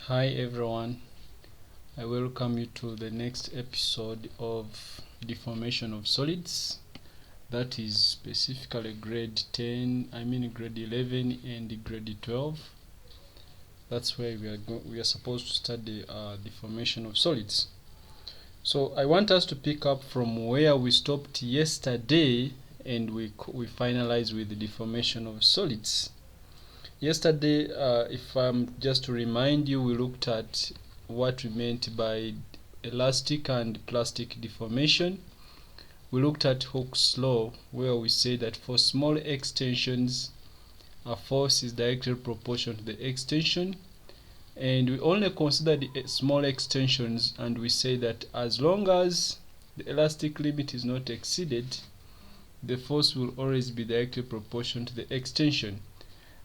Hi everyone, I welcome you to the next episode of Deformation of Solids. That is specifically grade 10, grade 11 and grade 12. That's where we are supposed to study deformation of solids. So I want us to pick up from where we stopped yesterday, and we finalize with the deformation of solids. Yesterday, if I'm just to remind you, we looked at what we meant by elastic and plastic deformation. We looked at Hooke's law, where we say that for small extensions, a force is directly proportional to the extension, and we only consider the small extensions, and we say that as long as the elastic limit is not exceeded, the force will always be directly proportional to the extension.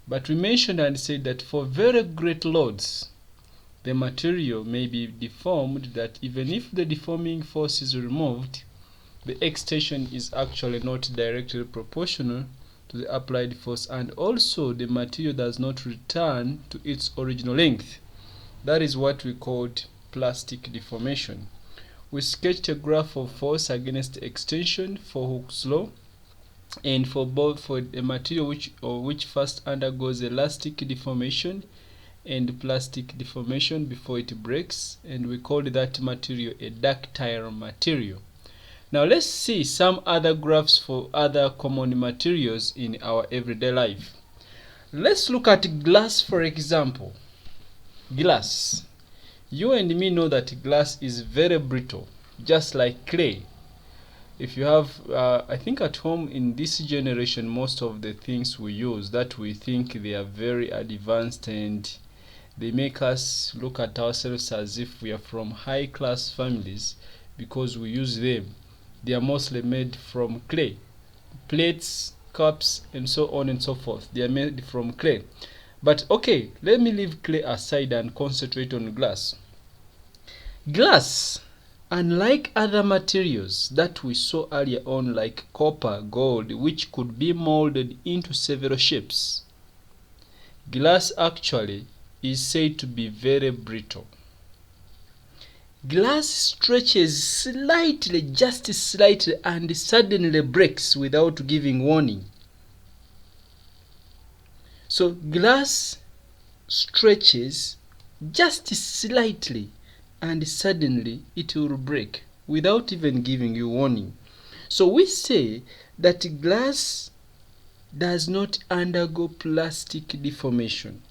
But we mentioned and said that for very great loads, the material may be deformed, that even if the deforming force is removed, the extension is actually not directly proportional to the applied force, and also the material does not return to its original length. That is what we called plastic deformation. We sketched a graph of force against extension for Hooke's law, and for a material which first undergoes elastic deformation and plastic deformation before it breaks, and we called that material a ductile material. Now let's see some other graphs for other common materials in our everyday life. Let's look at glass, for example. Glass. You and me know that glass is very brittle, just like clay. If you have, I think at home in this generation, most of the things we use that we think they are very advanced and they make us look at ourselves as if we are from high class families because we use them. They are mostly made from clay. Plates, cups, and so on and so forth. They are made from clay. But okay, let me leave clay aside and concentrate on glass. Glass, unlike other materials that we saw earlier on, like copper, gold, which could be molded into several shapes, glass actually is said to be very brittle. Glass stretches slightly, just slightly, and suddenly breaks without giving warning. So glass stretches just slightly, and suddenly it will break without even giving you warning. So we say that glass does not undergo plastic deformation.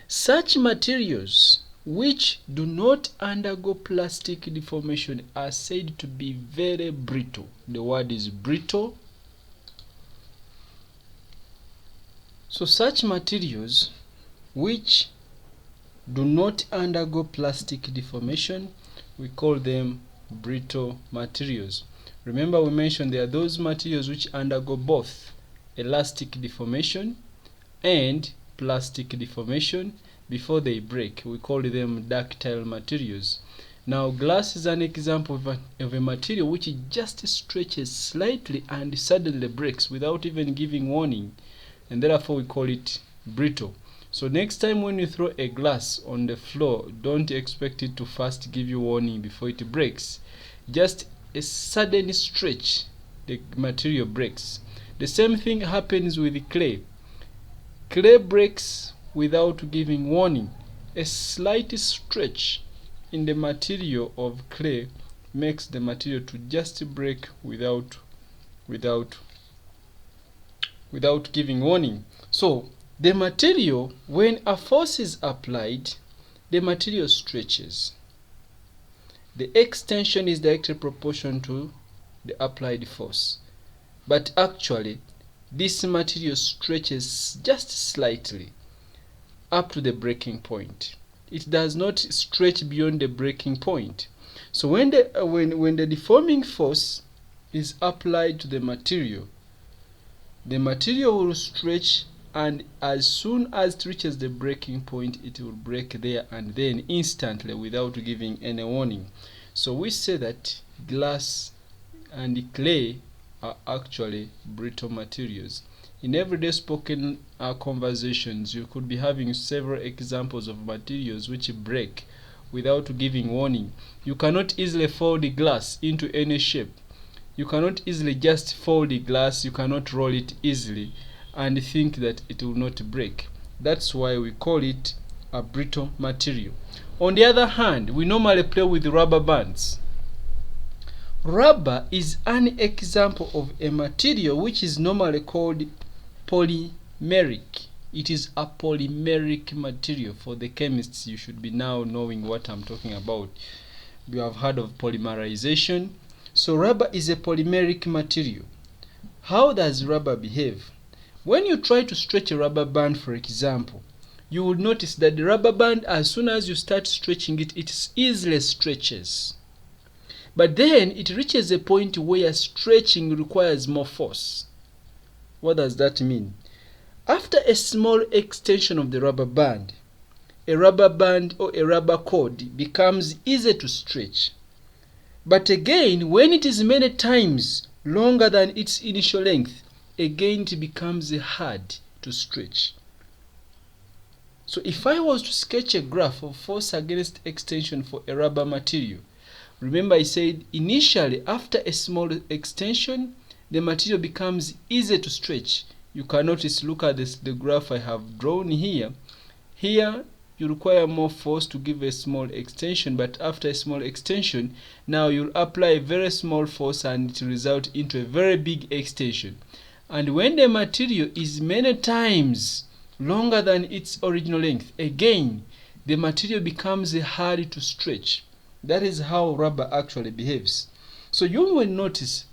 Such materials which do not undergo plastic deformation are said to be very brittle. The word is brittle. So such materials which do not undergo plastic deformation, we call them brittle materials. Remember, we mentioned there are those materials which undergo both elastic deformation and plastic deformation before they break. We call them ductile materials. Now glass is an example of a material which just stretches slightly and suddenly breaks without even giving warning, and therefore we call it brittle. So next time when you throw a glass on the floor, don't expect it to first give you warning before it breaks. Just a sudden stretch, the material breaks. The same thing happens with clay. Clay breaks without giving warning. A slight stretch in the material of clay makes the material to just break without giving warning. So the material, when a force is applied, the material stretches. The extension is directly proportional to the applied force. But actually, this material stretches just slightly up to the breaking point. It does not stretch beyond the breaking point. So when the deforming force is applied to the material will stretch, and as soon as it reaches the breaking point, it will break there and then instantly without giving any warning. So we say that glass and clay are actually brittle materials. In everyday spoken conversations, you could be having several examples of materials which break without giving warning. You cannot easily fold the glass into any shape. You cannot easily just fold the glass, you cannot roll it easily and think that it will not break. That's why we call it a brittle material. On the other hand, we normally play with rubber bands. Rubber is an example of a material which is normally called polymeric. It is a polymeric material. For the chemists, you should be now knowing what I'm talking about. You have heard of polymerization. So rubber is a polymeric material. How does rubber behave? When you try to stretch a rubber band, for example, you will notice that the rubber band, as soon as you start stretching it, it easily stretches. But then it reaches a point where stretching requires more force. What does that mean? After a small extension of the rubber band or a rubber cord becomes easy to stretch. But again, when it is many times longer than its initial length, again it becomes hard to stretch. So if I was to sketch a graph of force against extension for a rubber material, remember I said initially after a small extension, the material becomes easy to stretch. You can notice, look at the graph I have drawn here. Here you require more force to give a small extension, but after a small extension, now you'll apply a very small force and it will result into a very big extension. And when the material is many times longer than its original length, again the material becomes hard to stretch. That is how rubber actually behaves. So you will notice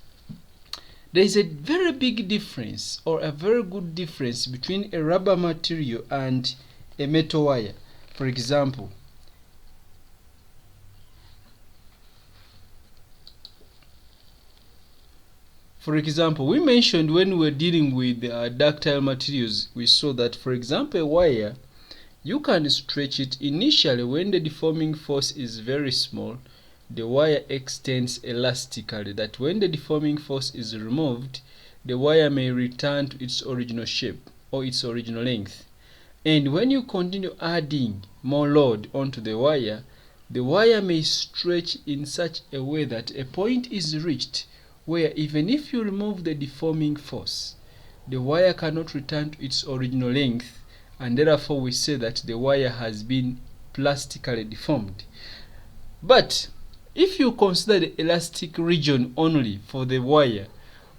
there is a very big difference, or a very good difference, between a rubber material and a metal wire. For example, we mentioned when we were dealing with ductile materials, we saw that, for example, a wire, you can stretch it initially when the deforming force is very small. The wire extends elastically, that when the deforming force is removed, the wire may return to its original shape or its original length. And when you continue adding more load onto the wire may stretch in such a way that a point is reached where even if you remove the deforming force, the wire cannot return to its original length, and therefore we say that the wire has been plastically deformed. But if you consider the elastic region only for the wire,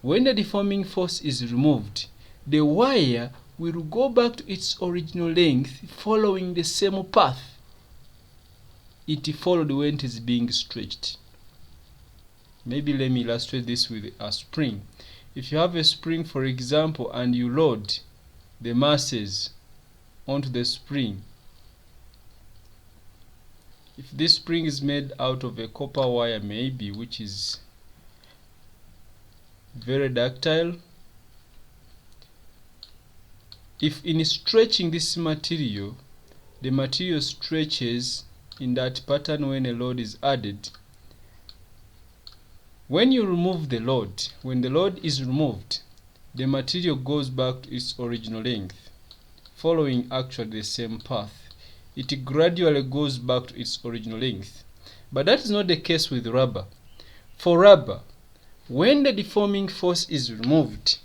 when the deforming force is removed, the wire will go back to its original length following the same path it followed when it is being stretched. Maybe let me illustrate this with a spring. If you have a spring, for example, and you load the masses onto the spring, if this spring is made out of a copper wire, maybe, which is very ductile, if in stretching this material, the material stretches in that pattern when a load is added, when you remove the load, when the load is removed, the material goes back to its original length, following actually the same path. It gradually goes back to its original length. But that is not the case with rubber. For rubber, when the deforming force is removed,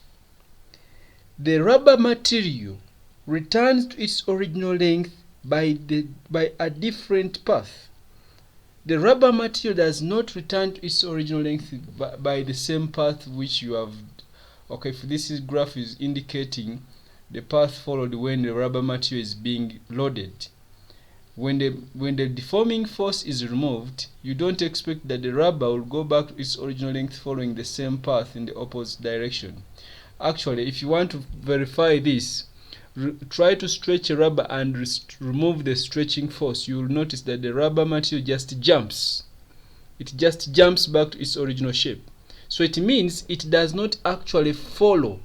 the rubber material returns to its original length by a different path. The rubber material does not return to its original length by the same path which you have. Okay, if this graph is indicating the path followed when the rubber material is being loaded. When the deforming force is removed, you don't expect that the rubber will go back to its original length following the same path in the opposite direction. Actually, if you want to verify this, try to stretch a rubber and remove the stretching force. You will notice that the rubber material just jumps. It just jumps back to its original shape. So it means it does not actually follow.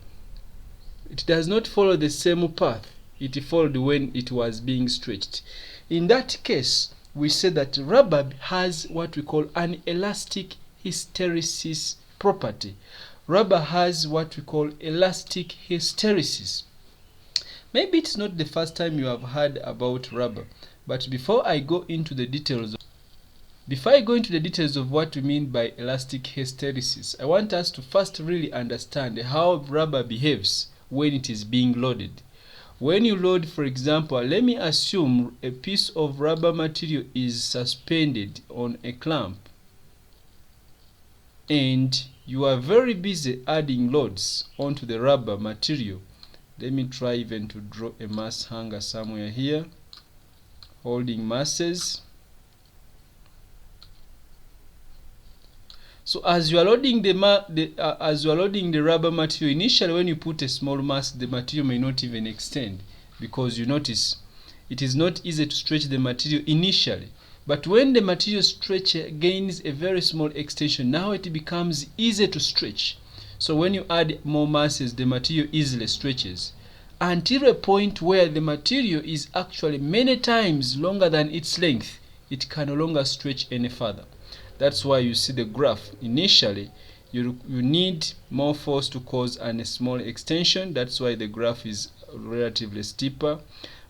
It does not follow the same path it followed when it was being stretched. In that case, we say that rubber has what we call an elastic hysteresis property. rubber has what we call elastic hysteresis. Maybe it's not the first time you have heard about rubber, but before I go into the details of what we mean by elastic hysteresis, I want us to first really understand how rubber behaves when it is being loaded. When you load, for example, let me assume a piece of rubber material is suspended on a clamp, and you are very busy adding loads onto the rubber material. Let me try even to draw a mass hanger somewhere here, holding masses. So as you are loading the rubber material, initially when you put a small mass, the material may not even extend, because you notice it is not easy to stretch the material initially. But when the material gains a very small extension, now it becomes easy to stretch. So when you add more masses, the material easily stretches until a point where the material is actually many times longer than its length. It can no longer stretch any further. That's why you see the graph. Initially, you need more force to cause a small extension. That's why the graph is relatively steeper.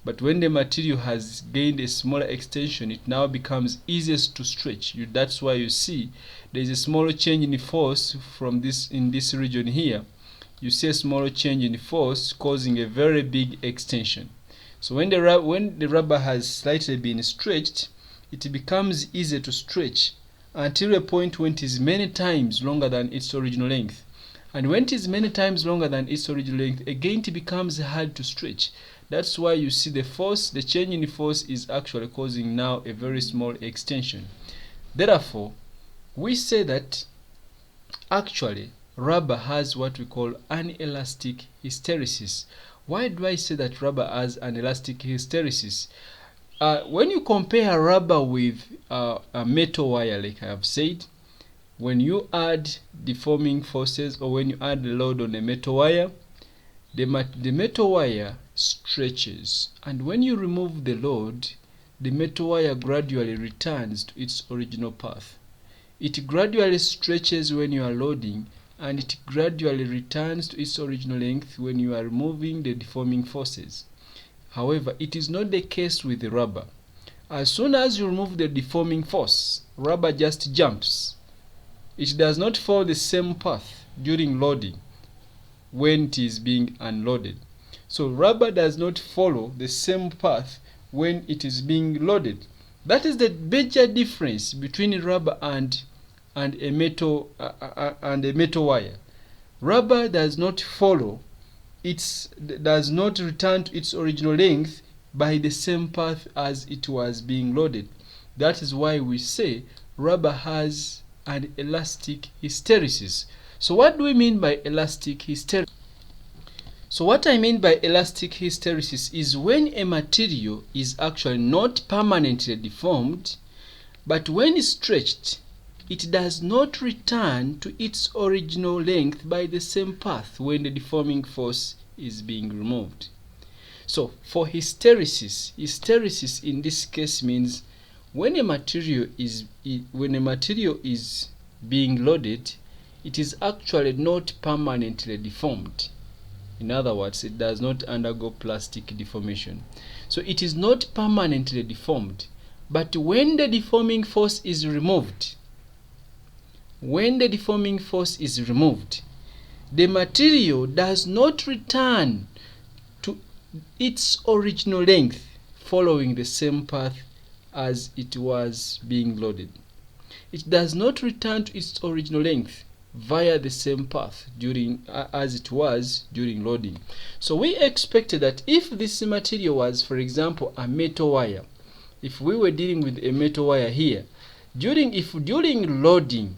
But when the material has gained a smaller extension, it now becomes easiest to stretch. That's why you see there is a small change in force from in this region here. You see a small change in force causing a very big extension. So when the rubber has slightly been stretched, it becomes easier to stretch until a point when it is many times longer than its original length. And when it is many times longer than its original length, again it becomes hard to stretch. That's why you see the change in force is actually causing now a very small extension. Therefore, we say that actually rubber has what we call an elastic hysteresis. Why do I say that rubber has an elastic hysteresis? When you compare rubber with a metal wire, like I have said, when you add deforming forces or when you add the load on a metal wire, the metal wire stretches, and when you remove the load, the metal wire gradually returns to its original path. It gradually stretches when you are loading, and it gradually returns to its original length when you are removing the deforming forces. However, it is not the case with the rubber. As soon as you remove the deforming force, rubber just jumps. It does not follow the same path during loading when it is being unloaded. So rubber does not follow the same path when it is being loaded. That is the major difference between rubber and a metal wire. Rubber does not return to its original length by the same path as it was being loaded. That is why we say rubber has an elastic hysteresis. So what do we mean by elastic hysteresis? So what I mean by elastic hysteresis is when a material is actually not permanently deformed, but when stretched, it does not return to its original length by the same path when the deforming force is being removed. So for hysteresis in this case means when a material is being loaded, it is actually not permanently deformed. In other words, it does not undergo plastic deformation. So it is not permanently deformed. But when the deforming force is removed, the material does not return to its original length following the same path as it was being loaded. It does not return to its original length via the same path as it was during loading. So we expected that if this material was, for example, a metal wire, if we were dealing with a metal wire here, during loading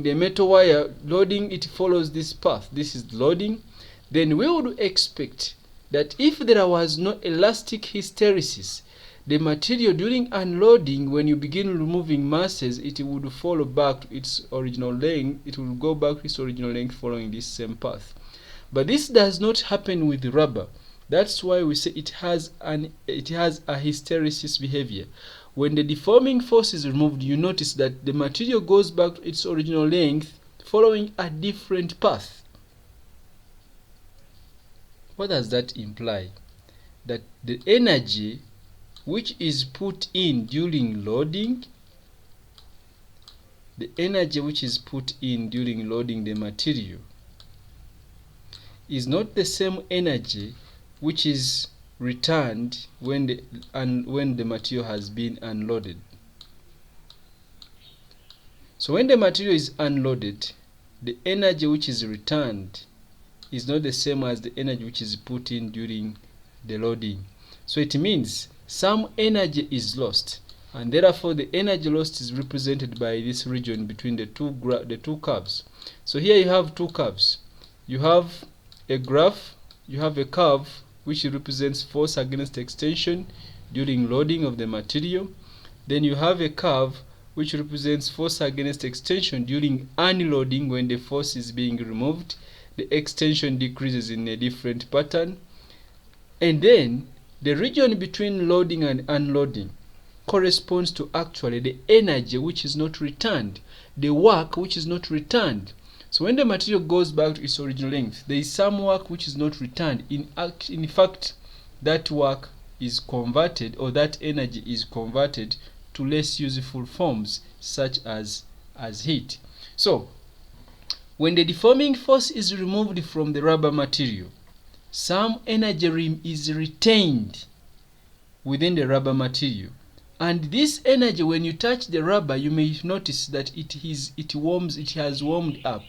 the metal wire loading, it follows this path, this is loading, then we would expect that if there was no elastic hysteresis, the material during unloading, when you begin removing masses, it would follow back to its original length. It will go back to its original length following this same path. But this does not happen with rubber. That's why we say it has a hysteresis behavior. When the deforming force is removed, you notice that the material goes back to its original length following a different path. What does that imply? That the energy which is put in during loading, the material is not the same energy which is returned when the material has been unloaded. So when the material is unloaded, the energy which is returned is not the same as the energy which is put in during the loading. So it means some energy is lost, and therefore the energy lost is represented by this region between the two curves. So here you have two curves. You have a graph, you have a curve which represents force against extension during loading of the material. Then you have a curve which represents force against extension during unloading. When the force is being removed, the extension decreases in a different pattern. And then the region between loading and unloading corresponds to actually the energy which is not returned, the work which is not returned. So when the material goes back to its original length, there is some work which is not returned. In fact, that work is converted, or that energy is converted to less useful forms, such as heat. So when the deforming force is removed from the rubber material, some energy is retained within the rubber material. And this energy, when you touch the rubber, you may notice that it has warmed up.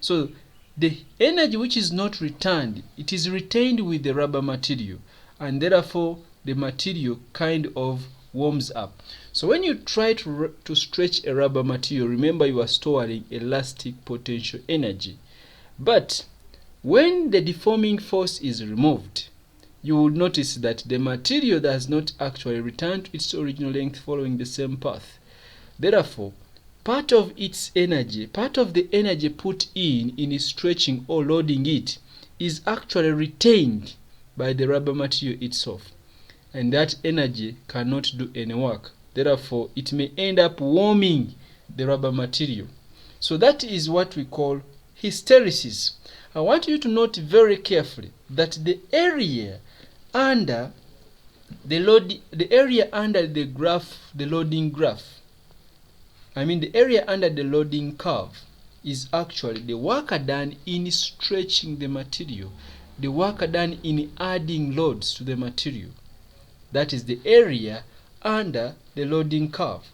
So the energy which is not returned, it is retained with the rubber material, and therefore the material kind of warms up. So when you try to stretch a rubber material, remember you are storing elastic potential energy. But when the deforming force is removed, you will notice that the material does not actually return to its original length following the same path. Therefore, part of the energy put in stretching or loading it is actually retained by the rubber material itself. And that energy cannot do any work. Therefore, it may end up warming the rubber material. So that is what we call hysteresis. I want you to note very carefully that the area under the loading curve is actually the work done in stretching the material, the work done in adding loads to the material. That is the area under the loading curve.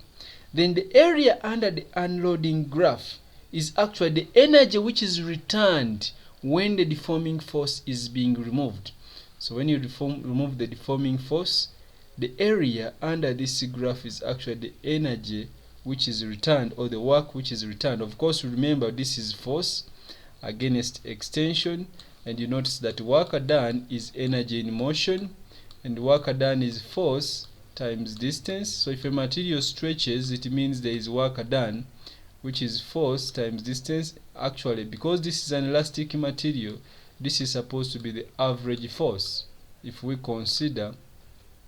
Then the area under the unloading graph is actually the energy which is returned when the deforming force is being removed. So when you remove the deforming force, the area under this graph is actually the energy which is returned, or the work which is returned. Of course, remember this is force against extension, and you notice that work done is energy in motion, and work done is force times distance. So if a material stretches, it means there is work done, which is force times distance. Actually, because this is an elastic material, this is supposed to be the average force. If we consider,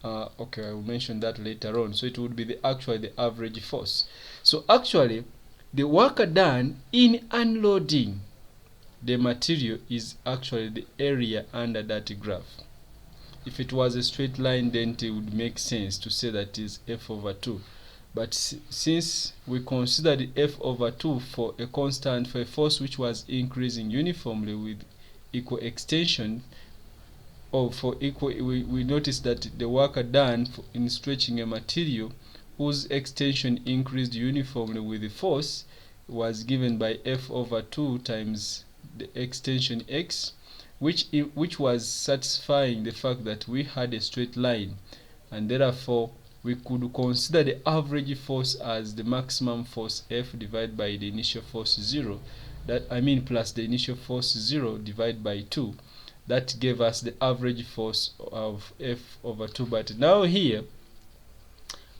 okay, I will mention that later on. So it would be the average force. So actually, the work done in unloading the material is actually the area under that graph. If it was a straight line, then it would make sense to say that is F/2. But since we consider the F/2 for a constant, for a force which was increasing uniformly with equal extension, or for equal, we notice that the work done in stretching a material whose extension increased uniformly with the force was given by F/2 times the extension x, which was satisfying the fact that we had a straight line, and therefore we could consider the average force as the maximum force F divided by the initial force 0. Plus the initial force 0 divided by 2. That gave us the average force of F/2. But now here,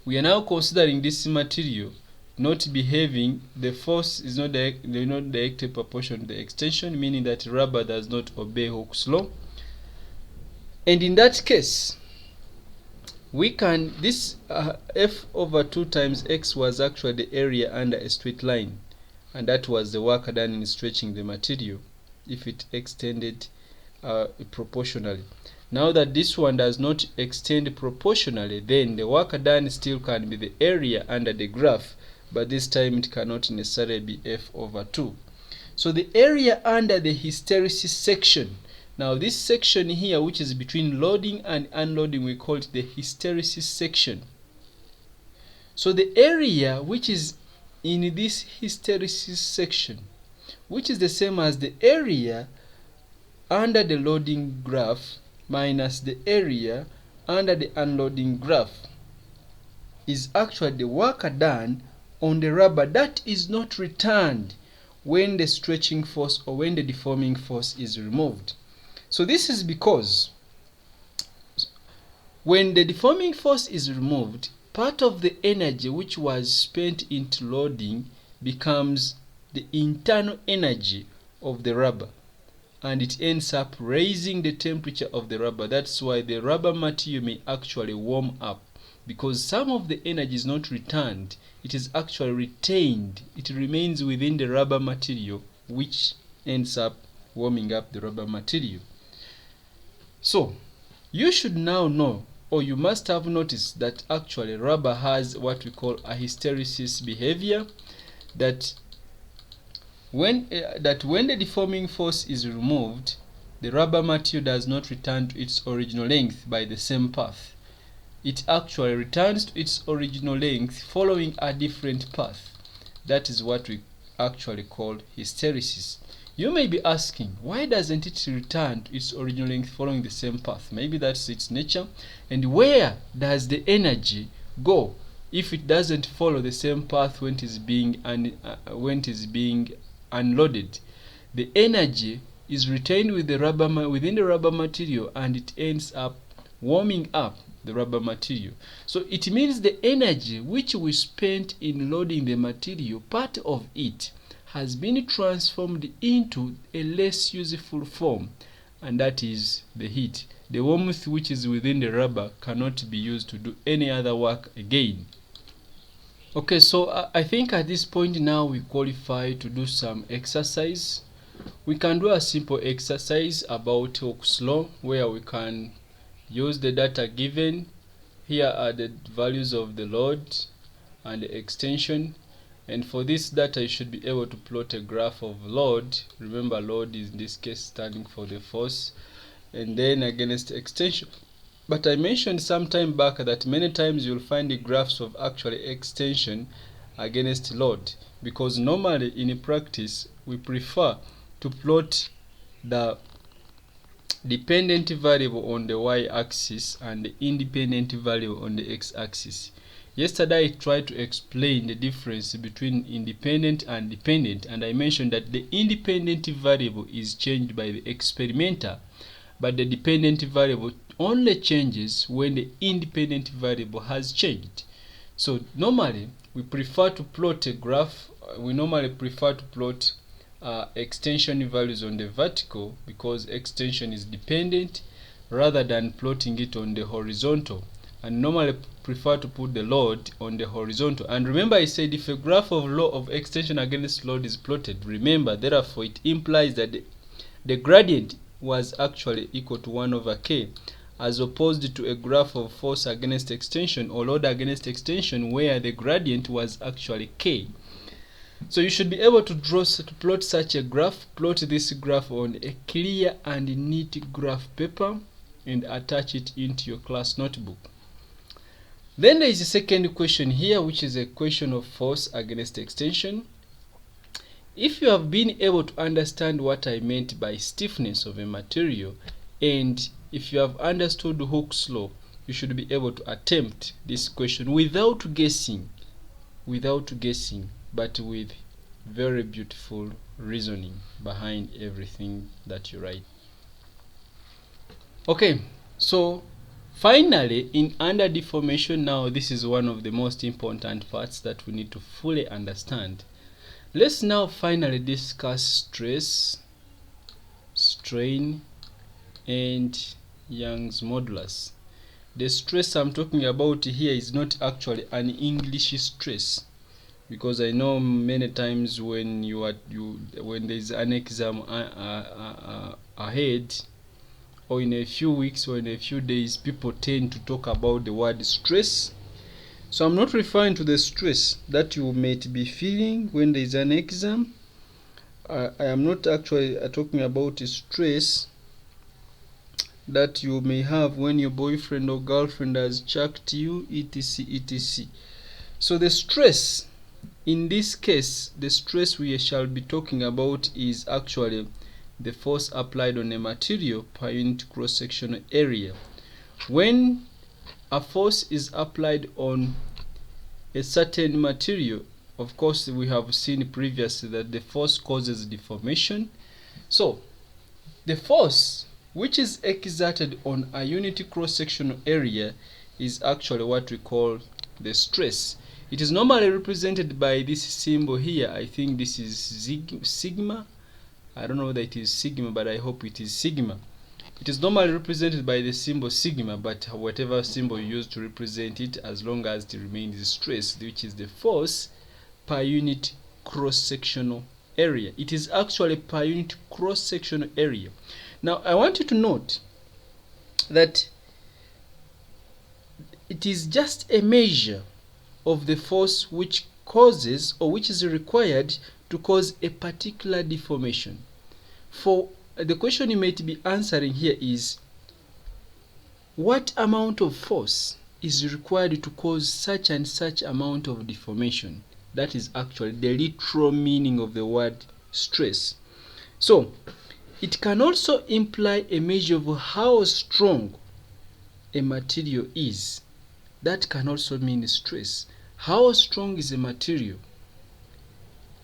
we are now considering this material not behaving, the force is not directly proportional to the extension, meaning that rubber does not obey Hooke's law. And in that case, we can, this F/2 times x was actually the area under a straight line, and that was the work done in stretching the material if it extended proportionally. Now that this one does not extend proportionally, then the work done still can be the area under the graph, but this time it cannot necessarily be F over 2. So the area under the hysteresis section, now this section here, which is between loading and unloading, we call it the hysteresis section. So the area which is in this hysteresis section, which is the same as the area under the loading graph minus the area under the unloading graph, is actually the work done on the rubber that is not returned when the stretching force or when the deforming force is removed. So this is because when the deforming force is removed, part of the energy which was spent into loading becomes the internal energy of the rubber, and it ends up raising the temperature of the rubber. That's why the rubber material may actually warm up, because some of the energy is not returned, it is actually retained. It remains within the rubber material, which ends up warming up the rubber material. So you should now know, or you must have noticed, that actually rubber has what we call a hysteresis behavior, that when the deforming force is removed, the rubber material does not return to its original length by the same path. It actually returns to its original length following a different path. That is what we actually call hysteresis. You may be asking, why doesn't it return to its original length following the same path? Maybe that's its nature. And where does the energy go if it doesn't follow the same path when it is being unloaded? The energy is retained with the within the rubber material, and it ends up warming up the rubber material. So it means the energy which we spent in loading the material, part of it has been transformed into a less useful form, and that is the heat. The warmth which is within the rubber cannot be used to do any other work again. Okay, so I think at this point now we qualify to do some exercise. We can do a simple exercise about Hooke's law, where we can use the data given. Here are the values of the load and the extension, and for this data you should be able to plot a graph of load. Remember, load is in this case standing for the force, and then against extension. But I mentioned some time back that many times you'll find the graphs of actually extension against load, because normally in practice we prefer to plot the dependent variable on the y-axis and the independent variable on the x-axis. Yesterday I tried to explain the difference between independent and dependent, and I mentioned that the independent variable is changed by the experimenter, but the dependent variable only changes when the independent variable has changed. So normally we prefer to plot a graph. We normally prefer to plot extension values on the vertical, because extension is dependent, rather than plotting it on the horizontal, and normally prefer to put the load on the horizontal. And remember, I said if a graph of law of extension against load is plotted, remember, therefore it implies that the gradient was actually equal to 1 over k, as opposed to a graph of force against extension or load against extension where the gradient was actually k. So you should be able to plot such a graph. Plot this graph on a clear and neat graph paper and attach it into your class notebook. Then there is a second question here, which is a question of force against extension. If you have been able to understand what I meant by stiffness of a material, and if you have understood Hooke's law, you should be able to attempt this question without guessing, but with very beautiful reasoning behind everything that you write. Okay, so finally, in under deformation, now this is one of the most important parts that we need to fully understand. Let's now finally discuss stress, strain, and Young's modulus. The stress I'm talking about here is not actually an English stress. because I know many times when when there is an exam ahead, or in a few weeks or in a few days, people tend to talk about the word stress. So I'm not referring to the stress that you might be feeling when there is an exam. I am not actually talking about stress that you may have when your boyfriend or girlfriend has chucked you, etc, etc. So the stress, in this case, the stress we shall be talking about is actually the force applied on a material per unit cross-sectional area. When a force is applied on a certain material, of course we have seen previously that the force causes deformation. So the force which is exerted on a unit cross-sectional area is actually what we call the stress. It is normally represented by this symbol here. I think this is sigma. I don't know whether it is sigma, but I hope it is sigma. It is normally represented by the symbol sigma, but whatever symbol you use to represent it, as long as it remains stress, which is the force per unit cross-sectional area. It is actually per unit cross-sectional area. Now I want you to note that it is just a measure of the force which causes, or which is required to cause, a particular deformation. For the question you might be answering here is, what amount of force is required to cause such and such amount of deformation? That is actually the literal meaning of the word stress. So it can also imply a measure of how strong a material is. That can also mean stress. How strong is a material?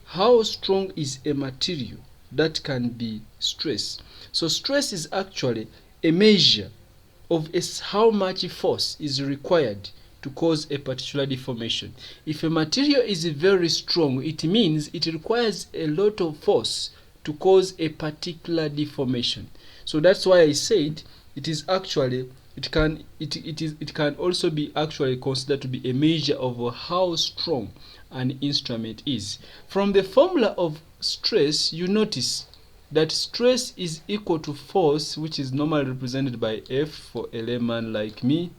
How strong is a material? That can be stress. So stress is actually a measure of how much force is required to cause a particular deformation. If a material is very strong, it means it requires a lot of force to cause a particular deformation. So that's why I said it is actually, it can also be actually considered to be a measure of how strong an instrument is. From the formula of stress, you notice that stress is equal to force, which is normally represented by F for a layman like me,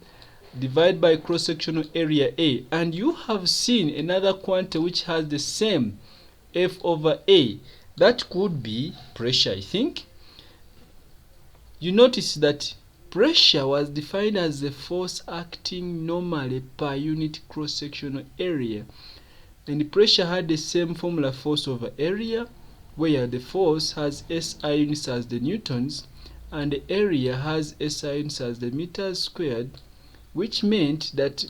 divided by cross-sectional area A. And you have seen another quantity which has the same F over A. That could be pressure, I think. You notice that pressure was defined as the force acting normally per unit cross-sectional area. And the pressure had the same formula, force over area, where the force has SI units as the newtons and the area has SI units as the meters squared, which meant that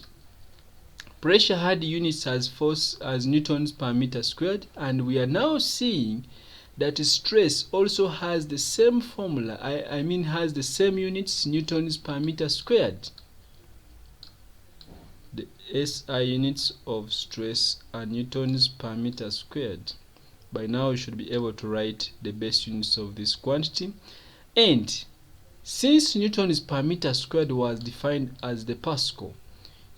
pressure had units as force as newtons per meter squared. And we are now seeing that stress also has the same formula, I mean has the same units, newtons per meter squared. The SI units of stress are newtons per meter squared. By now you should be able to write the base units of this quantity. And since newtons per meter squared was defined as the Pascal,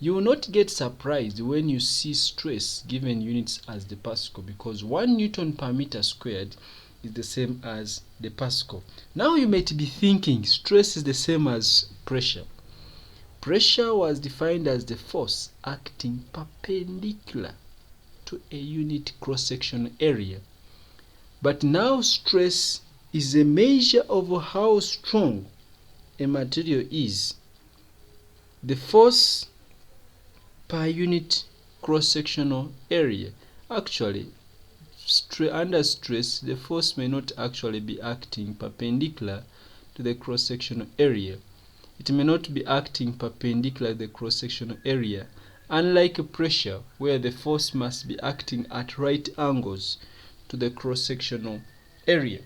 you will not get surprised when you see stress given units as the Pascal, because 1 Newton per meter squared is the same as the Pascal. Now you might be thinking stress is the same as pressure. Pressure was defined as the force acting perpendicular to a unit cross-sectional area. But now stress is a measure of how strong a material is. The force per unit cross-sectional area. Actually, under stress, the force may not actually be acting perpendicular to the cross-sectional area. It may not be acting perpendicular to the cross-sectional area, unlike pressure, where the force must be acting at right angles to the cross-sectional area.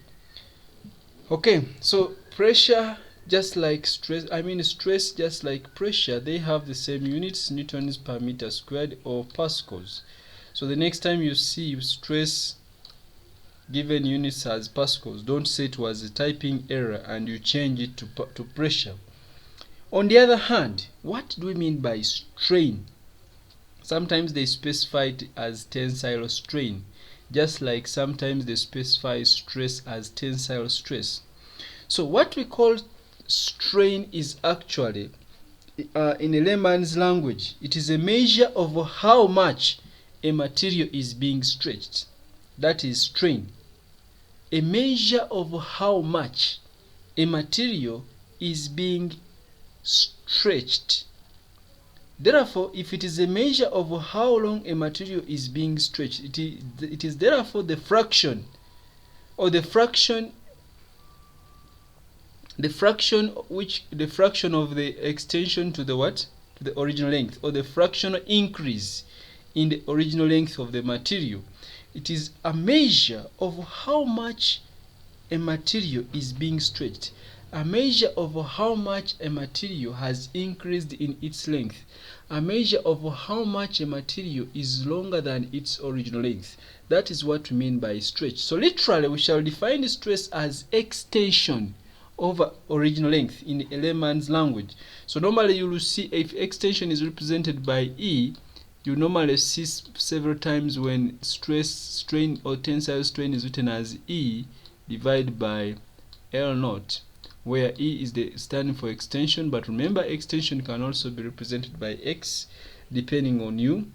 Okay, so pressure, just like stress, stress just like pressure, they have the same units, newtons per meter squared or pascals. So the next time you see stress given units as pascals, don't say it was a typing error and you change it to pressure. On the other hand, what do we mean by strain? Sometimes they specify it as tensile strain, just like sometimes they specify stress as tensile stress. So what we call strain is actually, in a layman's language, it is a measure of how much a material is being stretched. That is strain. A measure of how much a material is being stretched. Therefore, if it is a measure of how long a material is being stretched, it is therefore the fraction, or the fraction of the extension to the what? To the original length, or the fractional increase in the original length of the material. It is a measure of how much a material is being stretched, a measure of how much a material has increased in its length, a measure of how much a material is longer than its original length. That is what we mean by stretch. So literally, we shall define stress as extension over original length in a layman's language. So normally you will see, if extension is represented by E, you normally see several times when stress, strain, or tensile strain is written as E divided by L naught, where E is the standing for extension, but remember extension can also be represented by X depending on U,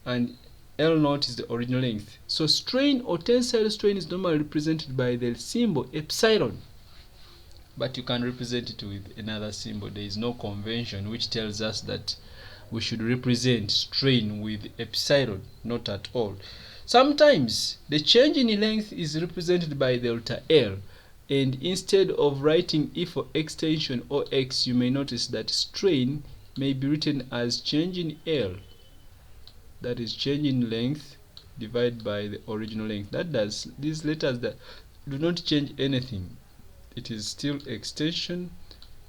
and L naught is the original length. So strain or tensile strain is normally represented by the symbol epsilon, but you can represent it with another symbol. There is no convention which tells us that we should represent strain with epsilon, not at all. Sometimes the change in length is represented by delta L, and instead of writing E for extension or X, you may notice that strain may be written as change in L, that is change in length divided by the original length. That does, these letters that do not change anything, it is still extension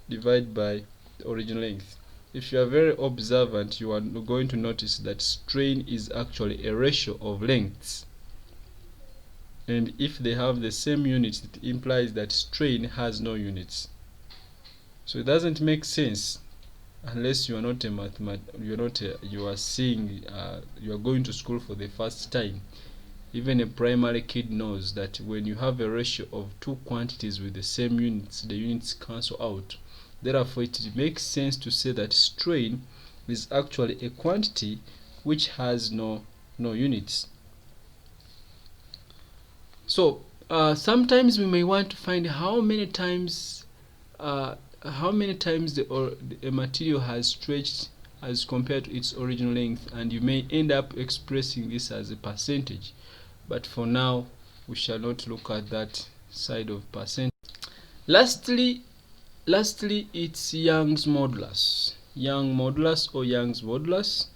divided by the original length. If you are very observant, you are going to notice that strain is actually a ratio of lengths, and if they have the same units, it implies that strain has no units. So it doesn't make sense unless you are not a you are going to school for the first time. Even a primary kid knows that when you have a ratio of two quantities with the same units, the units cancel out. Therefore, it makes sense to say that strain is actually a quantity which has no units. So sometimes we may want to find how many times a material has stretched as compared to its original length, and you may end up expressing this as a percentage. But for now, we shall not look at that side of percent. Lastly, it's Young's modulus. Young's modulus.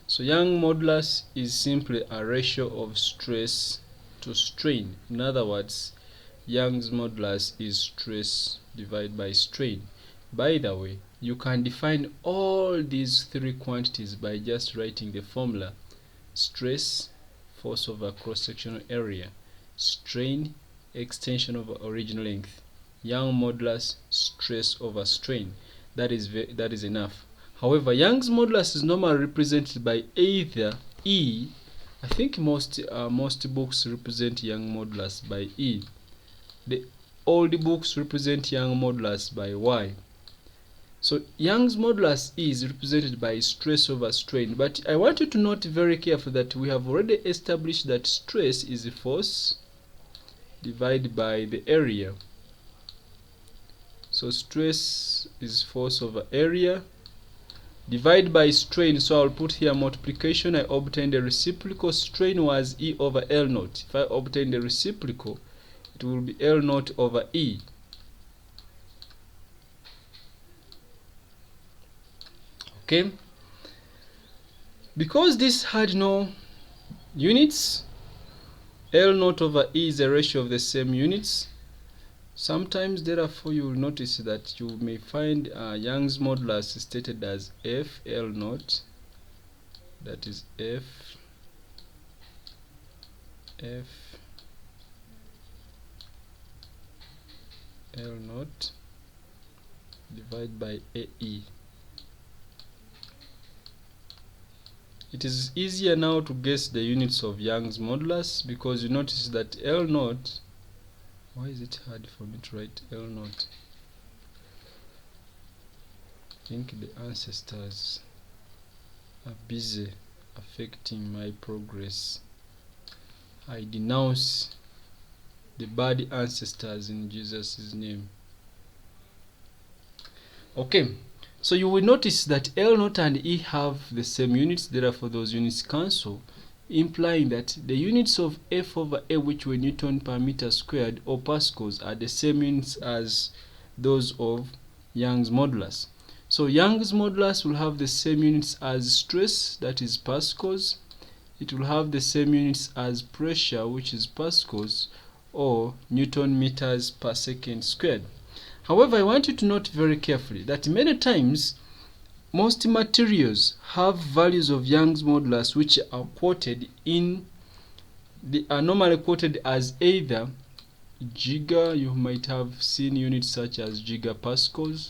So Young's modulus is simply a ratio of stress to strain. In other words, Young's modulus is stress divided by strain. By the way, you can define all these three quantities by just writing the formula: stress, force over cross-sectional area; strain, extension over original length; Young's modulus, stress over strain. That is enough. However, Young's modulus is normally represented by either E. I think most books represent Young's modulus by E. The old books represent Young's modulus by Y. So Young's modulus is represented by stress over strain. But I want you to note very carefully that we have already established that stress is a force divided by the area. So stress is force over area divided by strain. So I'll put here multiplication. I obtained a reciprocal. Strain was E over L naught. If I obtain the reciprocal, it will be L naught over E. Okay, because this had no units, L naught over E is a ratio of the same units. Sometimes, therefore, you will notice that you may find Young's modulus stated as F L naught, that is F L naught divided by AE. It is easier now to guess the units of Young's modulus, because you notice that L naught, why is it hard for me to write L naught? I think the ancestors are busy affecting my progress. I denounce the bad ancestors in Jesus' name. Okay, so you will notice that L naught and E have the same units, therefore those units cancel, implying that the units of F over A, which were Newton per meter squared or pascals, are the same units as those of Young's modulus. So Young's modulus will have the same units as stress, that is pascals. It will have the same units as pressure, which is pascals, or Newton meters per second squared. However, I want you to note very carefully that many times most materials have values of Young's modulus which are quoted are normally quoted as either giga. You might have seen units such as gigapascals.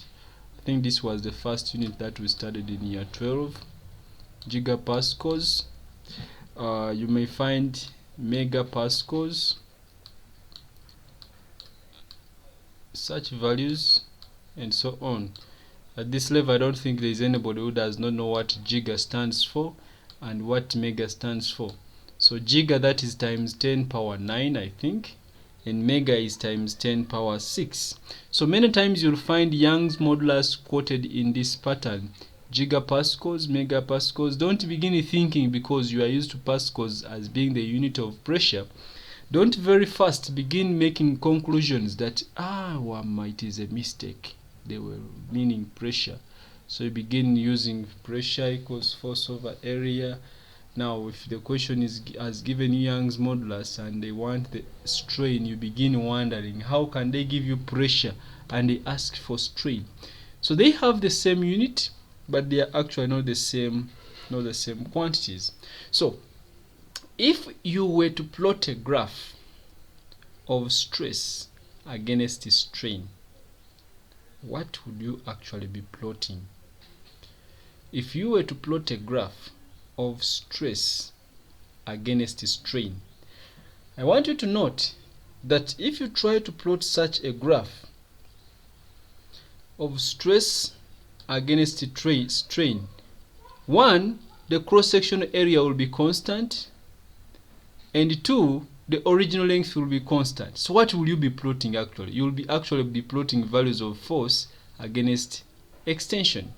I think this was the first unit that we studied in year 12, gigapascals. You may find megapascals, such values, and so on. At this level, I don't think there is anybody who does not know what giga stands for and what mega stands for. So giga, that is times 10 power 9, I think, and mega is times 10 power 6. So many times you'll find Young's modulus quoted in this pattern: gigapascals, megapascals. Don't begin thinking, because you are used to pascals as being the unit of pressure, don't very fast begin making conclusions that it is a mistake, they were meaning pressure. So you begin using pressure equals force over area. Now if the question has given you Young's modulus and they want the strain, you begin wondering how can they give you pressure and they ask for strain. So they have the same unit, but they are actually not the same quantities. So if you were to plot a graph of stress against strain, what would you actually be plotting? If you were to plot a graph of stress against strain, I want you to note that if you try to plot such a graph of stress against strain, one, the cross-sectional area will be constant, and two, the original length will be constant. So what will you be plotting actually? You will be actually plotting values of force against extension.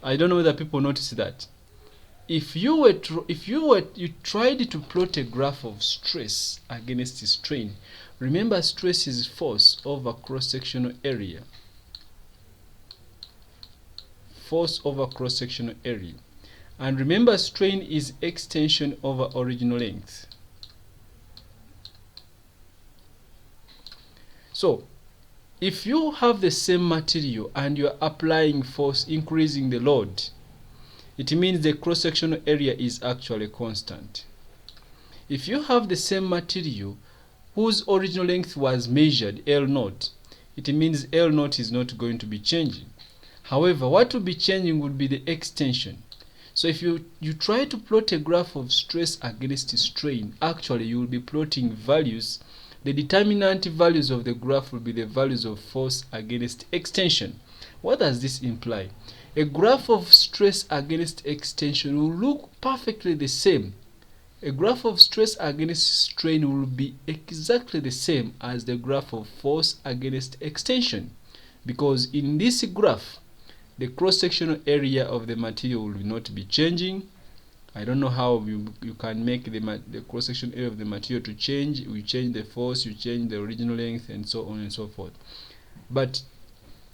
I don't know whether people notice that. If you tried to plot a graph of stress against strain, remember stress is force over cross-sectional area. Force over cross-sectional area. And remember, strain is extension over original length. So if you have the same material and you are applying force, increasing the load, it means the cross-sectional area is actually constant. If you have the same material whose original length was measured, L naught, it means L naught is not going to be changing. However, what will be changing would be the extension. So if you try to plot a graph of stress against strain, actually you will be plotting values. The determinant values of the graph will be the values of force against extension. What does this imply? A graph of stress against extension will look perfectly the same. A graph of stress against strain will be exactly the same as the graph of force against extension, because in this graph, the cross-sectional area of the material will not be changing. I don't know how you can make the cross-sectional area of the material to change. You change the force, you change the original length, and so on and so forth. But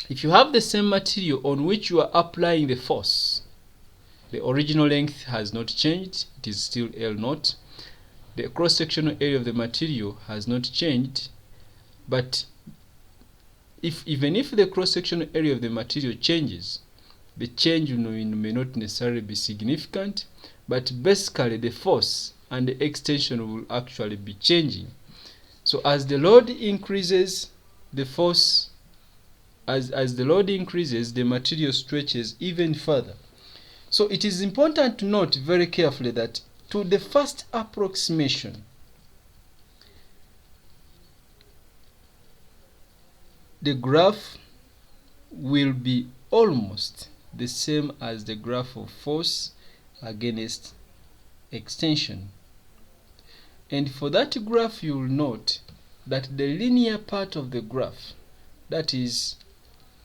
if you have the same material on which you are applying the force, the original length has not changed. It is still L naught. The cross-sectional area of the material has not changed. But even if the cross-sectional area of the material changes, the change may not necessarily be significant, but basically the force and the extension will actually be changing. So as the load increases, the load increases, the material stretches even further. So it is important to note very carefully that to the first approximation, the graph will be almost the same as the graph of force against extension. And for that graph, you will note that the linear part of the graph, that is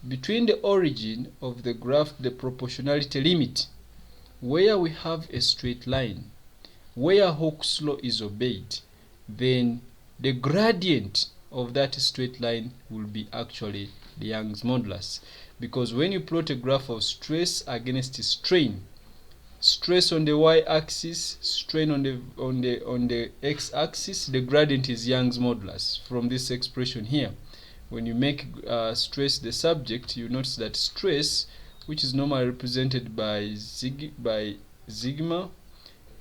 between the origin of the graph, the proportionality limit, where we have a straight line, where Hooke's law is obeyed, then the gradient of that straight line will be actually the Young's modulus. Because when you plot a graph of stress against strain, stress on the y-axis, strain on the x-axis, the gradient is Young's modulus from this expression here. When you make stress the subject, you notice that stress, which is normally represented by sigma,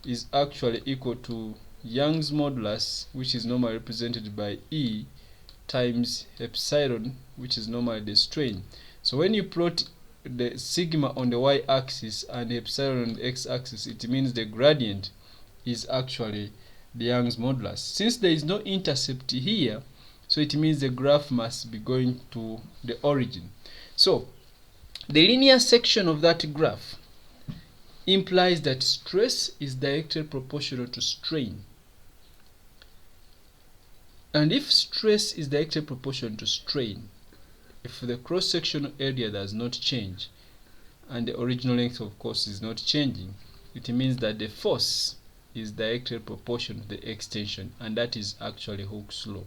is actually equal to Young's modulus, which is normally represented by E times epsilon, which is normally the strain. So when you plot the sigma on the y-axis and the epsilon on the x-axis, it means the gradient is actually the Young's modulus. Since there is no intercept here, so it means the graph must be going to the origin. So the linear section of that graph implies that stress is directly proportional to strain. And if stress is directly proportional to strain, if the cross-sectional area does not change, and the original length of course is not changing, it means that the force is directly proportional to the extension, and that is actually Hooke's law.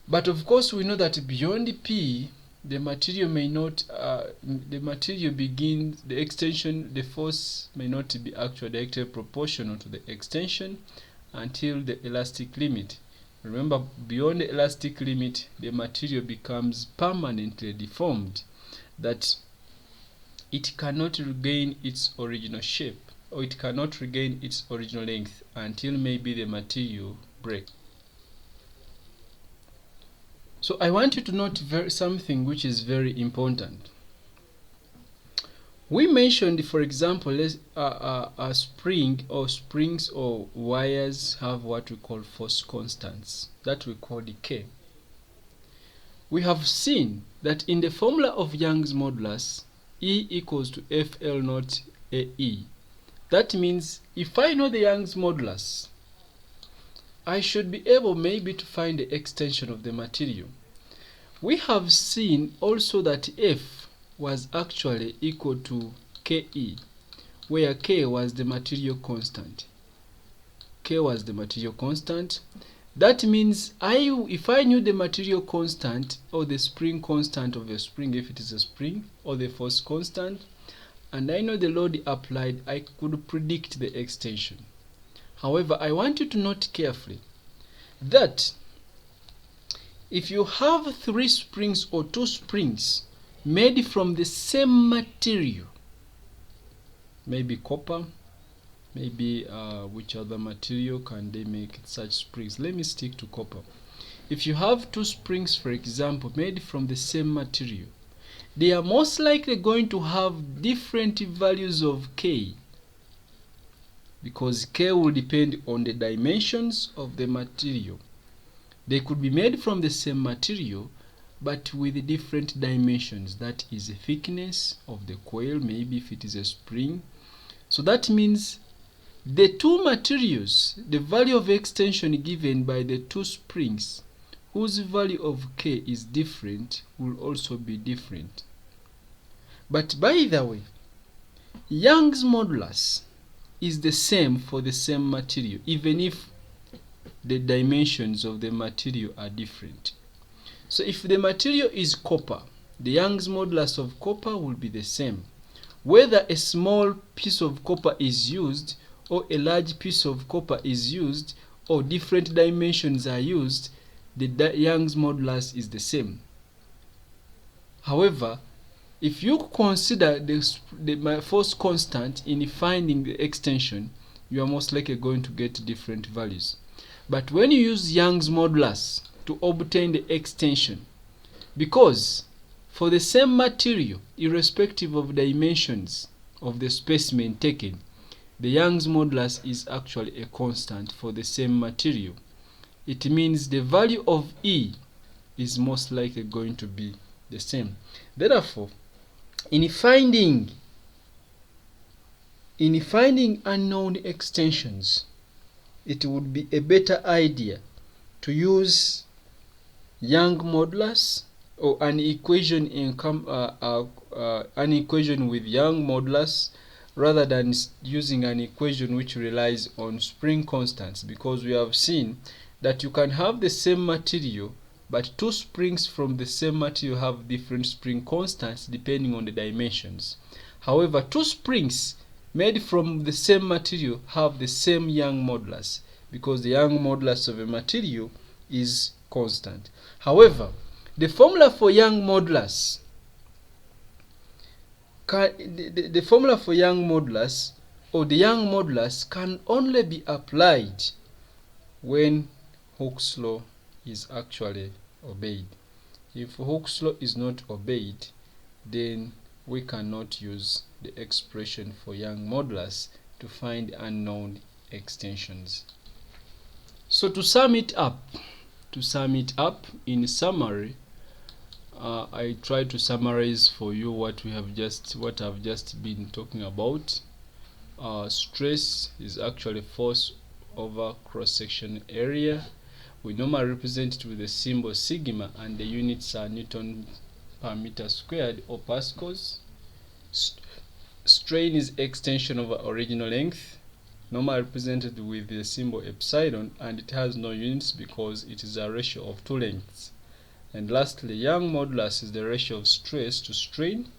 But of course we know that beyond P, the material may not, the extension, the force may not be actually directly proportional to the extension until the elastic limit. Remember, beyond the elastic limit, the material becomes permanently deformed, that it cannot regain its original shape, or it cannot regain its original length until maybe the material breaks. So I want you to note something which is very important. We mentioned, for example, a spring or springs or wires have what we call force constants, that we call the K. We have seen that in the formula of Young's modulus, E equals to FL naught AE. That means if I know the Young's modulus, I should be able maybe to find the extension of the material. We have seen also that F was actually equal to KE, where K was the material constant. K was the material constant. That means if I knew the material constant or the spring constant of a spring, if it is a spring, or the force constant, and I know the load applied, I could predict the extension. However, I want you to note carefully that if you have 3 springs or 2 springs made from the same material, maybe copper, maybe which other material can they make such springs? Let me stick to copper. If you have 2 springs, for example, made from the same material, they are most likely going to have different values of K, because K will depend on the dimensions of the material. They could be made from the same material but with different dimensions, that is the thickness of the coil, maybe if it is a spring. So that means the 2 materials, the value of extension given by the 2 springs whose value of K is different will also be different. But by the way, Young's modulus is the same for the same material, even if the dimensions of the material are different. So if the material is copper, the Young's modulus of copper will be the same. Whether a small piece of copper is used or a large piece of copper is used, or different dimensions are used, the Young's modulus is the same. However, if you consider the force constant in finding the extension, you are most likely going to get different values. But when you use Young's modulus to obtain the extension, because For the same material, irrespective of dimensions of the specimen taken, the Young's modulus is actually a constant for the same material. It means the value of E is most likely going to be the same. Therefore, in finding unknown extensions, it would be a better idea to use Young modulus or an equation with Young modulus rather than using an equation which relies on spring constants, because we have seen that you can have the same material but two springs from the same material have different spring constants depending on the dimensions. However, two springs made from the same material have the same Young modulus because the Young modulus of a material is constant. However, the formula for Young modulus the formula for Young modulus or the Young modulus can only be applied when Hooke's law is actually obeyed. If Hooke's law is not obeyed, then we cannot use the expression for Young modulus to find unknown extensions. So to sum it up, in summary, I try to summarize for you what I've just been talking about. Stress is actually force over cross-section area. We normally represent it with the symbol sigma, and the units are Newton per meter squared or pascals. Strain is extension over original length, normally represented with the symbol epsilon, and it has no units because it is a ratio of two lengths. And lastly, Young modulus is the ratio of stress to strain.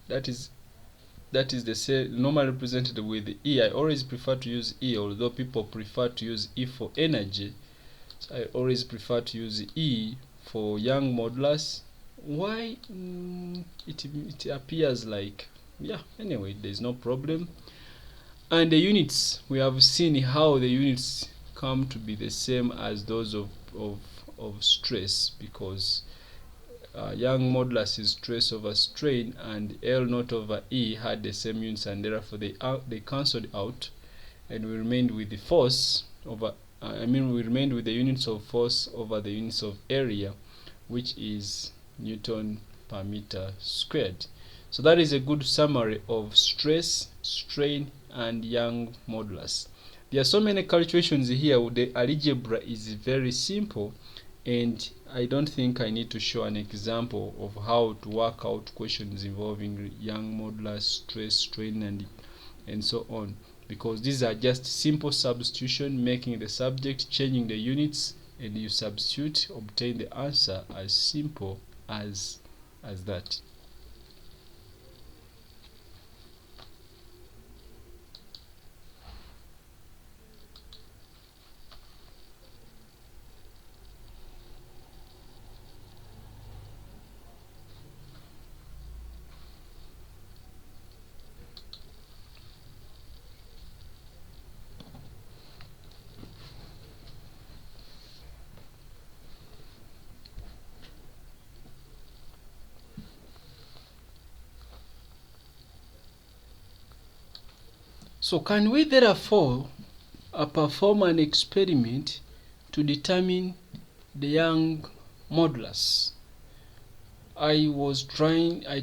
That is the same, normally represented with E. I always prefer to use E, although people prefer to use E for energy. So I always prefer to use E for Young modulus. Why? It appears like, yeah, anyway, there's no problem. And the units, we have seen how the units come to be the same as those of stress, because Young modulus is stress over strain, and L naught over E had the same units, and therefore they cancelled out, and we remained with the force over we remained with the units of force over the units of area, which is Newton per meter squared. So that is a good summary of stress, strain, and Young modulus. There are so many calculations here. The algebra is very simple, and I don't think I need to show an example of how to work out questions involving Young modulus, stress, strain, and so on, because these are just simple substitution, making the subject, changing the units, and you substitute, obtain the answer as simple as that. So can we therefore perform an experiment to determine the Young modulus? I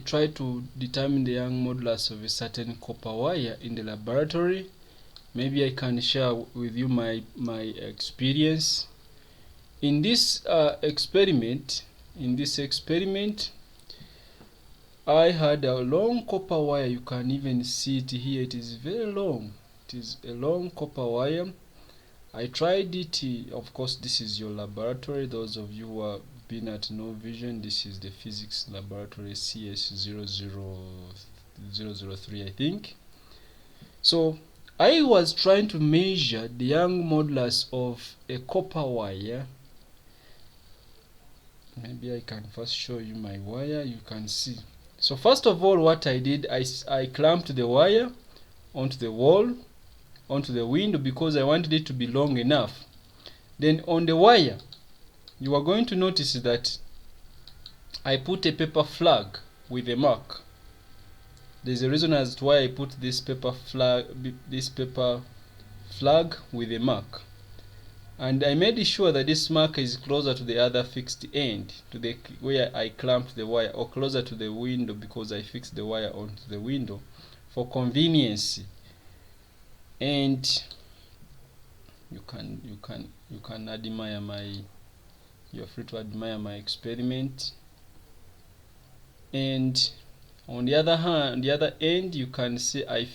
tried to determine the Young modulus of a certain copper wire in the laboratory. Maybe I can share with you my experience. In this experiment, I had a long copper wire. You can even see it here. It is very long. It is a long copper wire. I tried it. Of course, this is your laboratory. Those of you who have been at No Vision, this is the physics laboratory CS00003, I think. So I was trying to measure the Young modulus of a copper wire. Maybe I can first show you my wire. You can see. So first of all, what I did, I clamped the wire onto the wall, onto the window, because I wanted it to be long enough. Then on the wire, you are going to notice that I put a paper flag with a mark. There's a reason as to why I put this paper flag with a mark. And I made sure that this mark is closer to the other fixed end, to the where I clamped the wire, or closer to the window, because I fixed the wire onto the window for convenience. And you can admire you're free to admire my experiment. And on the other hand, the other end, you can see I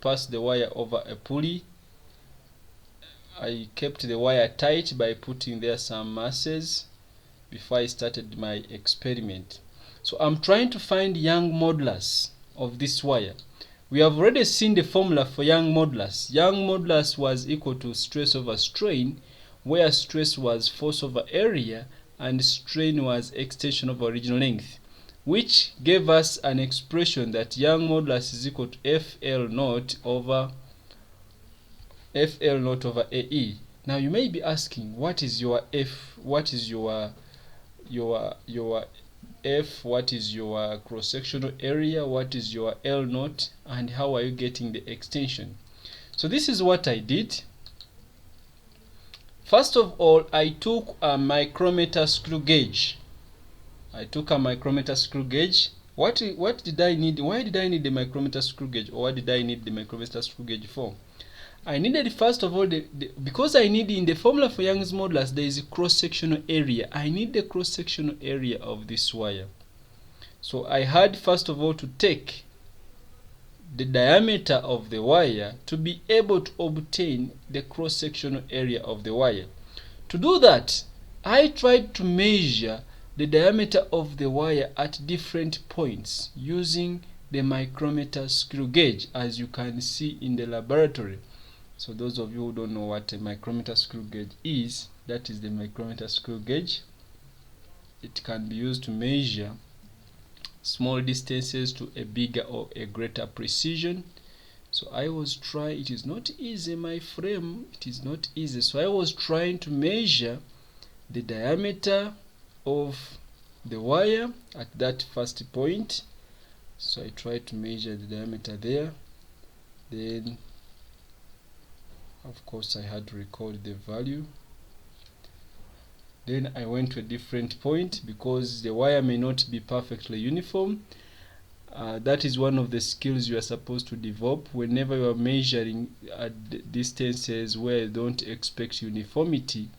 passed the wire over a pulley. I kept the wire tight by putting there some masses before I started my experiment. So I'm trying to find Young modulus of this wire. We have already seen the formula for Young modulus. Young modulus was equal to stress over strain, where stress was force over area and strain was extension over original length, which gave us an expression that Young modulus is equal to FL naught over AE. Now you may be asking, what is your F? What is your F? What is your cross-sectional area? What is your L naught? And how are you getting the extension? So this is what I did. First of all, I took a micrometer screw gauge. What did I need? Why did I need the micrometer screw gauge, or what did I need the micrometer screw gauge for? I needed, first of all, because I need, in the formula for Young's modulus, there is a cross-sectional area. I need the cross-sectional area of this wire. So I had, first of all, to take the diameter of the wire to be able to obtain the cross-sectional area of the wire. To do that, I tried to measure the diameter of the wire at different points using the micrometer screw gauge, as you can see in the laboratory. So those of you who don't know what a micrometer screw gauge is, that is the micrometer screw gauge. It can be used to measure small distances to a bigger or a greater precision. So I was trying, it is not easy, my friend, it is not easy. So I was trying to measure the diameter of the wire at that first point. So I tried to measure the diameter there. Then of course I had to record the value. Then I went to a different point, because the wire may not be perfectly uniform. That is one of the skills you are supposed to develop whenever you are measuring at distances where you don't expect uniformity.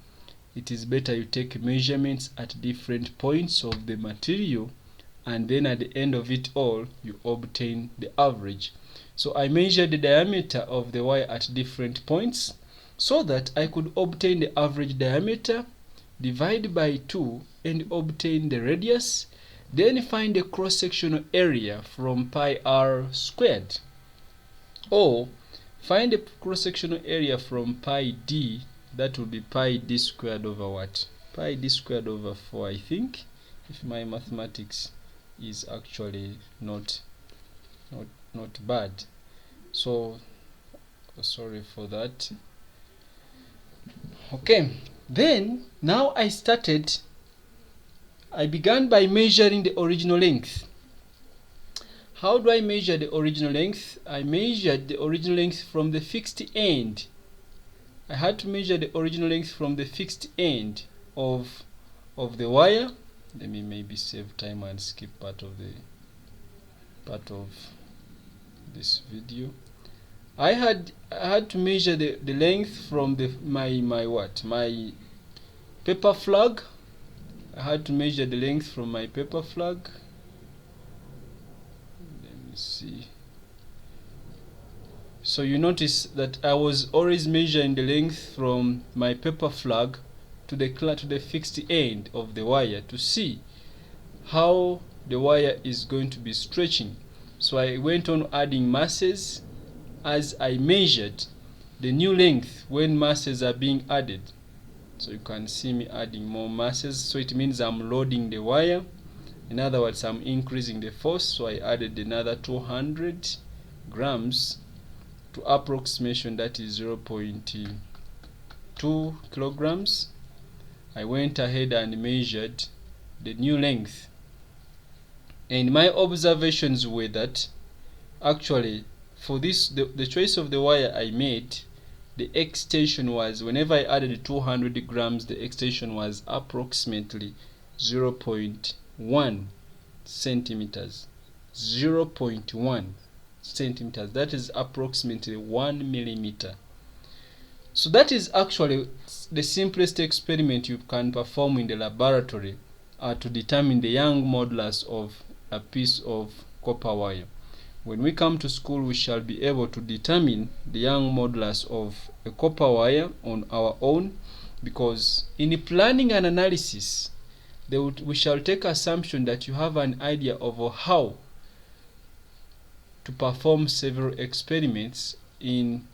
It is better you take measurements at different points of the material, and then at the end of it all you obtain the average. So I measured the diameter of the wire at different points so that I could obtain the average diameter, divide by 2 and obtain the radius, then find the cross-sectional area from pi r squared, or find the cross-sectional area from pi d, that will be pi d squared over what? Pi d squared over 4, I think, if my mathematics is actually not bad. So sorry for that. Okay, then now I began by measuring the original length. How do I measure the original length? I measured the original length from the fixed end. I had to measure the original length from the fixed end of the wire. Let me maybe save time and skip part of this video. I had to measure the length from my paper flag. I had to measure the length from my paper flag. Let me see. So you notice that I was always measuring the length from my paper flag to the fixed end of the wire to see how the wire is going to be stretching. So I went on adding masses as I measured the new length when masses are being added. So you can see me adding more masses. So it means I'm loading the wire. In other words, I'm increasing the force. So I added another 200 grams to approximation, that is 0.2 kilograms. I went ahead and measured the new length. And my observations were that actually for this, the choice of the wire I made, the extension was, whenever I added 200 grams, the extension was approximately 0.1 centimeters. 0.1 centimeters, that is approximately 1 millimeter. So that is actually the simplest experiment you can perform in the laboratory to determine the Young modulus of a piece of copper wire. When we come to school, we shall be able to determine the Young modulus of a copper wire on our own, because in planning and analysis, we shall take assumption that you have an idea of how to perform several experiments in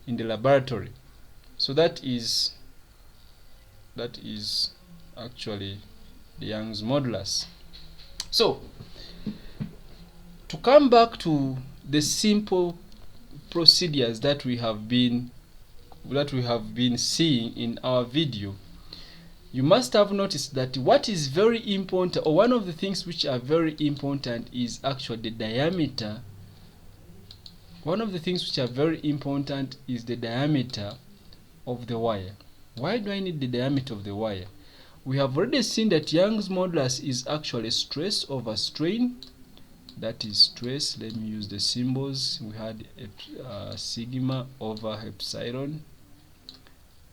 the laboratory. So that is actually the Young's modulus. So to come back to the simple procedures that we have been seeing in our video, you must have noticed that what is very important, or one of the things which are very important, is actually the diameter. One of the things which are very important is the diameter of the wire. Why do I need the diameter of the wire? We have already seen that Young's modulus is actually stress over strain. That is stress. Let me use the symbols. We had sigma over epsilon,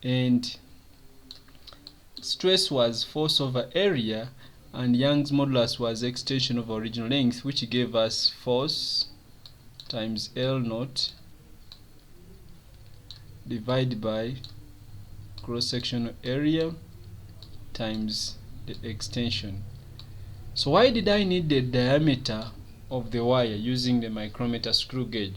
and stress was force over area, and Young's modulus was extension of original length, which gave us force times L naught divided by cross-sectional area times the extension. So why did I need the diameter of the wire using the micrometer screw gauge?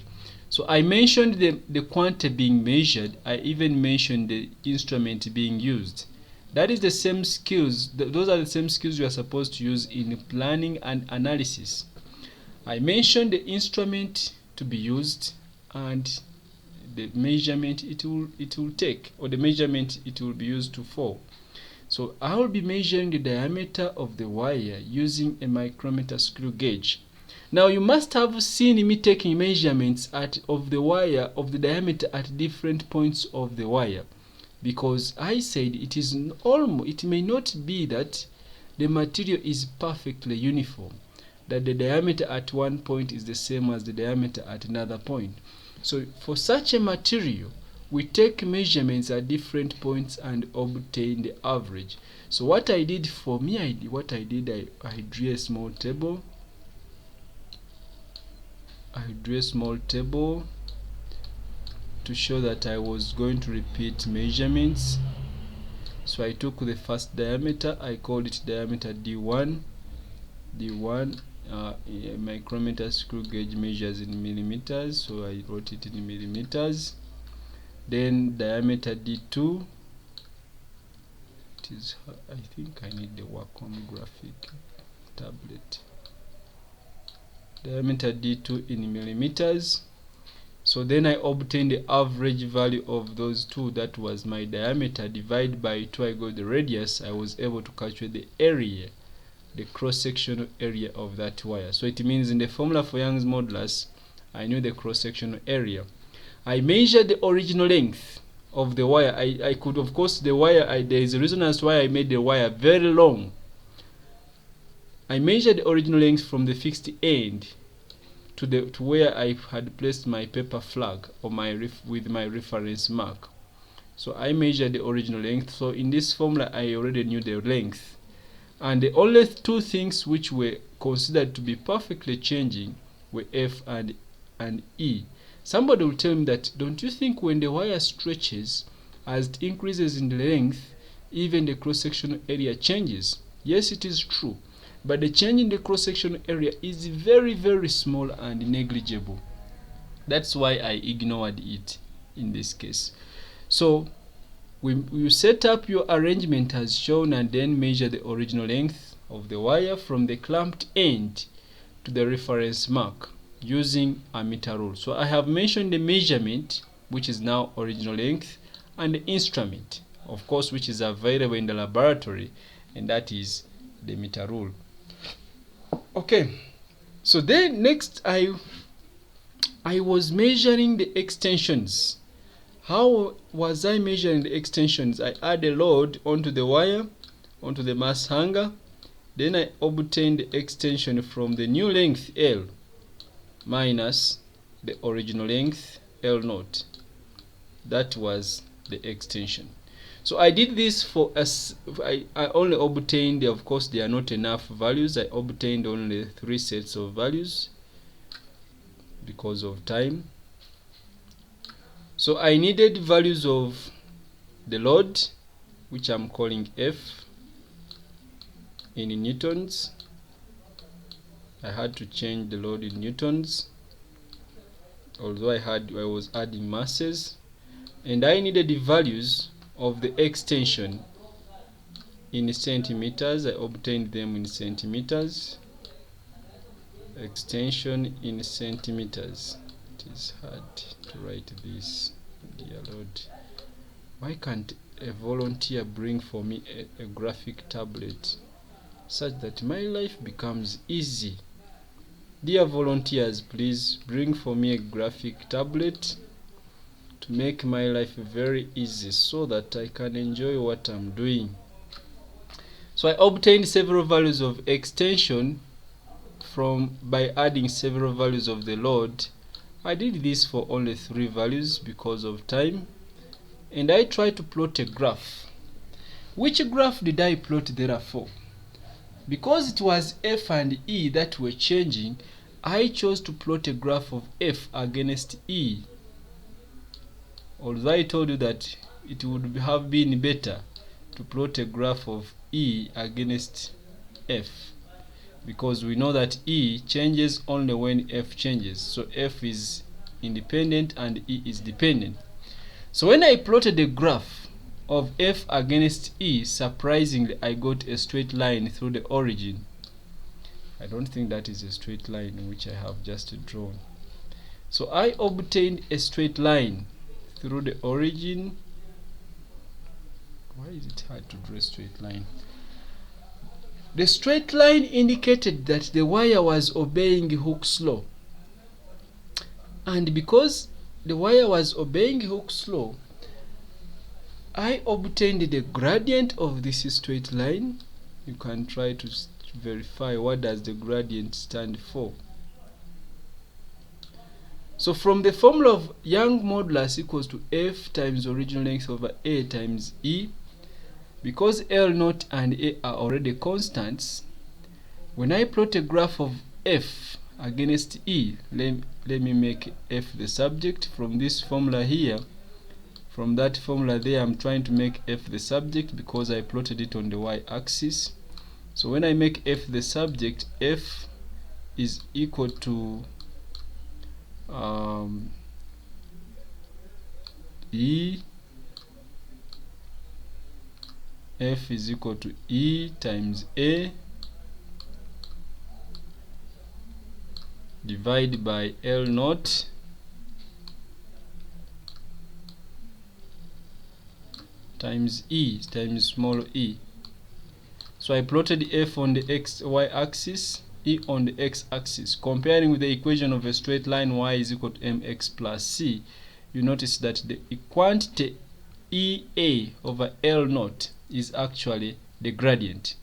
So I mentioned the quantity being measured. I even mentioned the instrument being used. That is the same skills. Those are the same skills you are supposed to use in planning and analysis. I mentioned the instrument to be used and the measurement it will take, or the measurement it will be used to for. So I will be measuring the diameter of the wire using a micrometer screw gauge. Now you must have seen me taking measurements of the wire, of the diameter at different points of the wire, because I said it may not be that the material is perfectly uniform, that the diameter at one point is the same as the diameter at another point. So for such a material, we take measurements at different points and obtain the average. So what I did for me, I drew a small table. I drew a small table to show that I was going to repeat measurements. So I took the first diameter, I called it diameter D1. A micrometer screw gauge measures in millimeters, so I wrote it in millimeters. Then diameter D2, I think I need the Wacom graphic tablet. Diameter D2 in millimeters. So then I obtained the average value of those two, that was my diameter, divided by 2. I got the radius. I was able to calculate the area, the cross-sectional area of that wire. So it means in the formula for Young's modulus, I knew the cross-sectional area. I measured the original length of the wire. I could, of course, the wire, there is a reason as to why I made the wire very long. I measured the original length from the fixed end to where I had placed my paper flag or with my reference mark. So I measured the original length. So in this formula, I already knew the length. And the only two things which were considered to be perfectly changing were F and E. Somebody will tell me that, don't you think when the wire stretches, as it increases in length, even the cross-sectional area changes? Yes, it is true. But the change in the cross-sectional area is very, very small and negligible. That's why I ignored it in this case. So you set up your arrangement as shown and then measure the original length of the wire from the clamped end to the reference mark using a meter rule. So I have mentioned the measurement, which is now original length, and the instrument, of course, which is available in the laboratory, and that is the meter rule. Okay, so then next I was measuring the extensions. How was I measuring the extensions? I add a load onto the wire, onto the mass hanger. Then I obtained the extension from the new length L minus the original length L0. That was the extension. So I did this for us. I only obtained, of course they are not enough values. I obtained only 3 sets of values because of time. So I needed values of the load, which I'm calling F in newtons. I had to change the load in newtons, although I was adding masses. And I needed the values of the extension in centimeters. I obtained them in centimeters. Extension in centimeters. It is hard to write this, dear Lord. Why can't a volunteer bring for me a graphic tablet such that my life becomes easy? Dear volunteers, please bring for me a graphic tablet to make my life very easy so that I can enjoy what I'm doing. So I obtained several values of extension by adding several values of the load. I did this for only 3 values because of time, and I tried to plot a graph. Which graph did I plot therefore? Because it was F and E that were changing, I chose to plot a graph of F against E. Although I told you that it would have been better to plot a graph of E against F, because we know that E changes only when F changes. So F is independent and E is dependent. So when I plotted the graph of F against E, surprisingly I got a straight line through the origin. I don't think that is a straight line which I have just drawn. So I obtained a straight line through the origin. Why is it hard to draw a straight line? The straight line indicated that the wire was obeying Hooke's law. And because the wire was obeying Hooke's law, I obtained the gradient of this straight line. You can try to verify what does the gradient stand for. So from the formula of Young modulus equals to F times original length over A times E, because L0 and A are already constants, when I plot a graph of F against E, let me make F the subject. From this formula here, from that formula there, I'm trying to make F the subject because I plotted it on the y-axis. So when I make F the subject, F is equal to E. F is equal to E times A divided by L0 times E times small e. So I plotted F on the y-axis, E on the x-axis. Comparing with the equation of a straight line y is equal to mx plus c, you notice that the quantity EA over L0 is actually the gradient.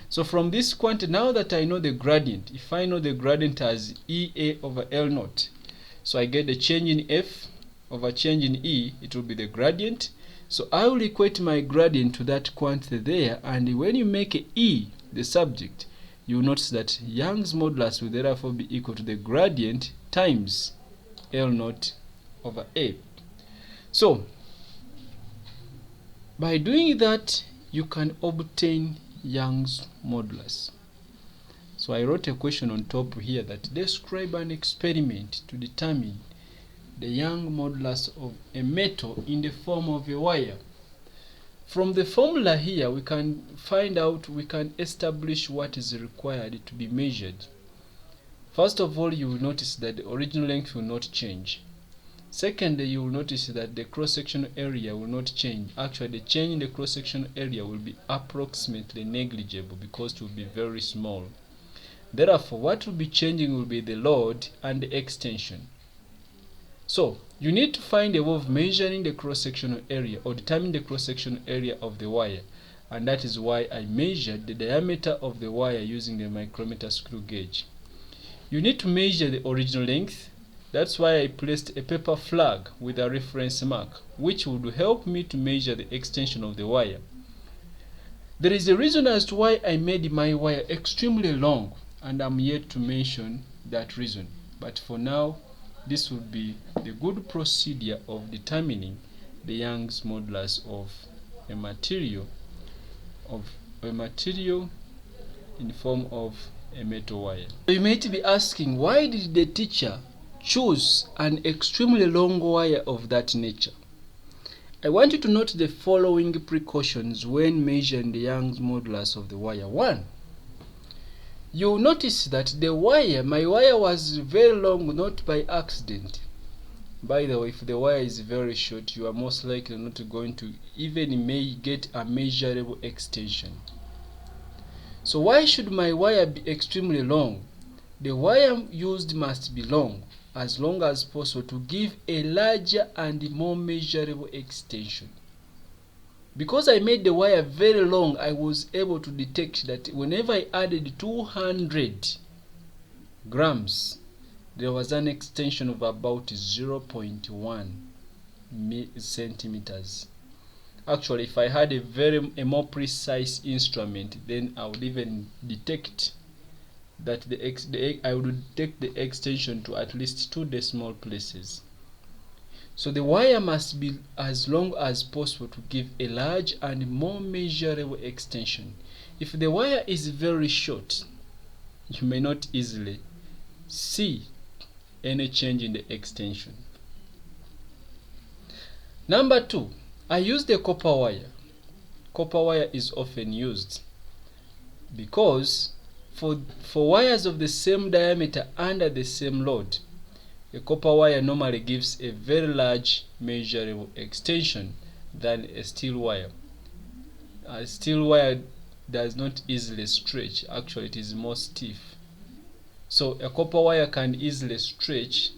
So from this quantity, now that I know the gradient, if I know the gradient as EA over L0, so I get the change in F over change in E, it will be the gradient. So I will equate my gradient to that quantity there, and when you make E the subject, you will notice that Young's modulus will therefore be equal to the gradient times L0 over A. So by doing that, you can obtain Young's modulus. So I wrote a question on top here that describe an experiment to determine the Young modulus of a metal in the form of a wire. From the formula here, we can find out, we can establish what is required to be measured. First of all, you will notice that the original length will not change. Secondly, you will notice that the cross-sectional area will not change. Actually, the change in the cross-sectional area will be approximately negligible because it will be very small. Therefore, what will be changing will be the load and the extension. So, you need to find a way of measuring the cross-sectional area or determine the cross-sectional area of the wire. And that is why I measured the diameter of the wire using the micrometer screw gauge. You need to measure the original length. That's why I placed a paper flag with a reference mark, which would help me to measure the extension of the wire. There is a reason as to why I made my wire extremely long, and I'm yet to mention that reason. But for now, this would be the good procedure of determining the Young's modulus of a material in the form of a metal wire. So you might be asking, why did the teacher choose an extremely long wire of that nature? I want you to note the following precautions when measuring the Young's modulus of the wire. 1. You'll notice that my wire was very long, not by accident. By the way, if the wire is very short, you are most likely not going to even get a measurable extension. So why should my wire be extremely long? The wire used must be long as possible to give a larger and more measurable extension. Because I made the wire very long, I was able to detect that whenever I added 200 grams, there was an extension of about 0.1 centimeters. Actually, if I had a more precise instrument, then I would even detect that I would detect the extension to at least 2 decimal places. So the wire must be as long as possible to give a large and more measurable extension. If the wire is very short, you may not easily see any change in the extension. Number 2, I used a copper wire. Copper wire is often used because for wires of the same diameter under the same load, a copper wire normally gives a very large measurable extension than a steel wire. A steel wire does not easily stretch. Actually, it is more stiff. So a copper wire can easily stretch.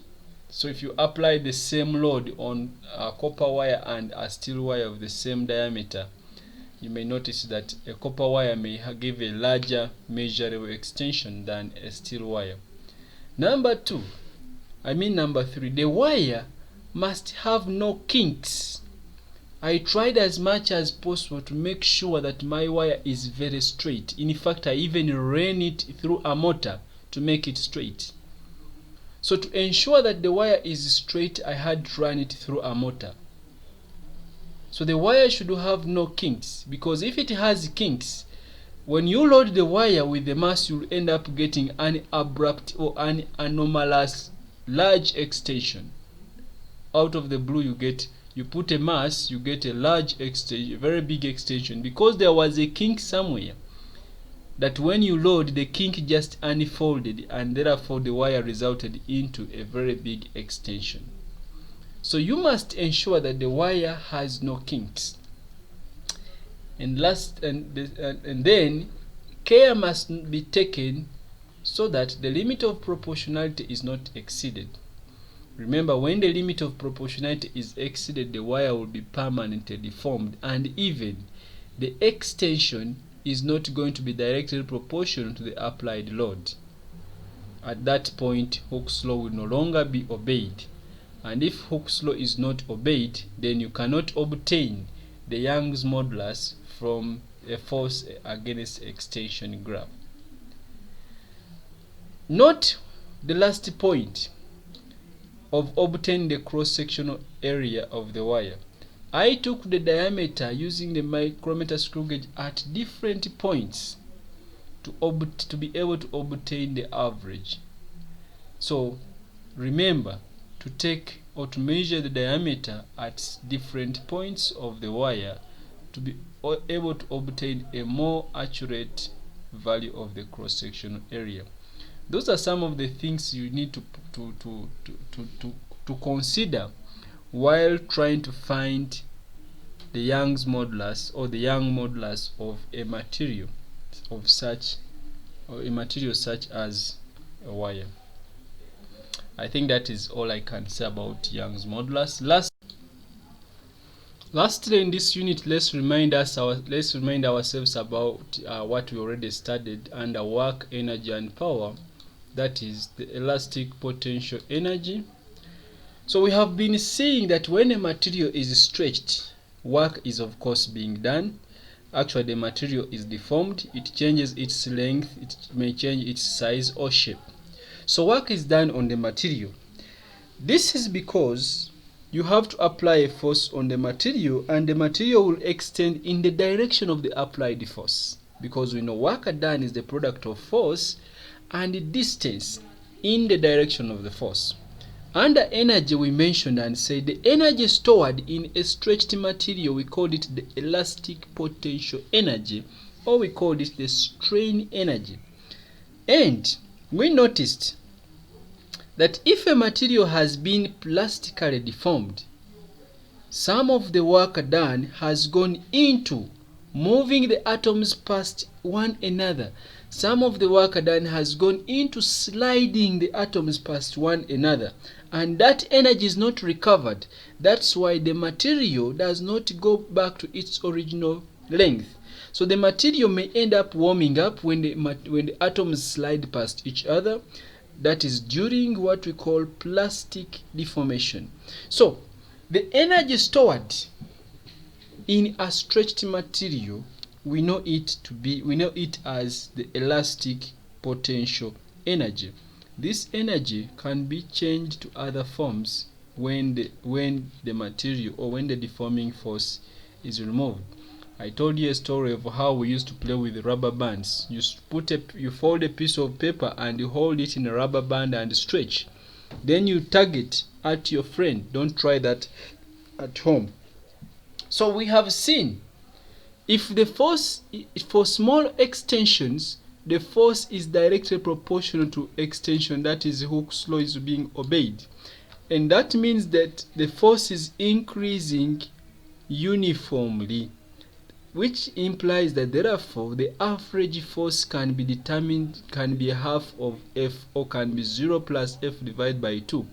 So if you apply the same load on a copper wire and a steel wire of the same diameter, you may notice that a copper wire may give a larger measurable extension than a steel wire. Number 3, the wire must have no kinks. I tried as much as possible to make sure that my wire is very straight. In fact, I even ran it through a motor to make it straight. So to ensure that the wire is straight, I had to run it through a motor. So the wire should have no kinks, because if it has kinks, when you load the wire with the mass, you'll end up getting an abrupt or an anomalous large extension. Out of the blue, you put a mass, you get a large extension, a very big extension, because there was a kink somewhere that when you load, the kink just unfolded, and therefore the wire resulted into a very big extension. So you must ensure that the wire has no kinks. And then care must be taken so that the limit of proportionality is not exceeded. Remember, when the limit of proportionality is exceeded, the wire will be permanently deformed, and even the extension is not going to be directly proportional to the applied load. At that point, Hooke's law will no longer be obeyed. And if Hooke's law is not obeyed, then you cannot obtain the Young's modulus from a force against extension graph. Note the last point of obtaining the cross-sectional area of the wire. I took the diameter using the micrometer screw gauge at different points to be able to obtain the average. So remember to take or to measure the diameter at different points of the wire to be able to obtain a more accurate value of the cross-sectional area. Those are some of the things you need to consider while trying to find the Young's modulus or the Young modulus of a material of such, or a material such as a wire. I think that is all I can say about Young's modulus. Lastly, in this unit, let's remind ourselves about what we already studied under work, energy, and power. That is the elastic potential energy. So we have been seeing that when a material is stretched, work is of course being done. Actually, the material is deformed. It changes its length. It may change its size or shape. So work is done on the material. This is because you have to apply a force on the material, and the material will extend in the direction of the applied force, because we know work done is the product of force and distance in the direction of the force. Under energy, we mentioned and said the energy stored in a stretched material, we called it the elastic potential energy, or we called it the strain energy. And we noticed that if a material has been plastically deformed, some of the work done has gone into moving the atoms past one another. Some of the work done has gone into sliding the atoms past one another, and that energy is not recovered. That's why the material does not go back to its original length. So the material may end up warming up when the atoms slide past each other. That is during what we call plastic deformation. So the energy stored in a stretched material, we know it as the elastic potential energy. This energy can be changed to other forms when the material or when the deforming force is removed. I told you a story of how we used to play with rubber bands. You fold a piece of paper and you hold it in a rubber band and stretch. Then you tag it at your friend. Don't try that at home. So we have seen if the force for small extensions, the force is directly proportional to extension. That is, Hooke's law is being obeyed. And that means that the force is increasing uniformly, which implies that therefore the average force can be determined, can be half of F, or can be 0 plus F divided by 2,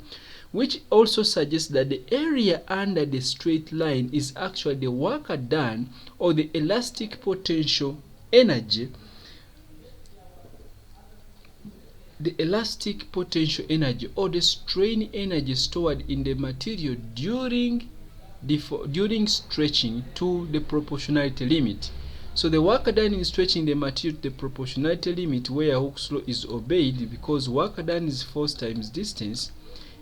which also suggests that the area under the straight line is actually the work done, or the elastic potential energy, or the strain energy stored in the material during stretching to the proportionality limit. So the work done in stretching the material to the proportionality limit, where Hooke's law is obeyed, because work done is force times distance.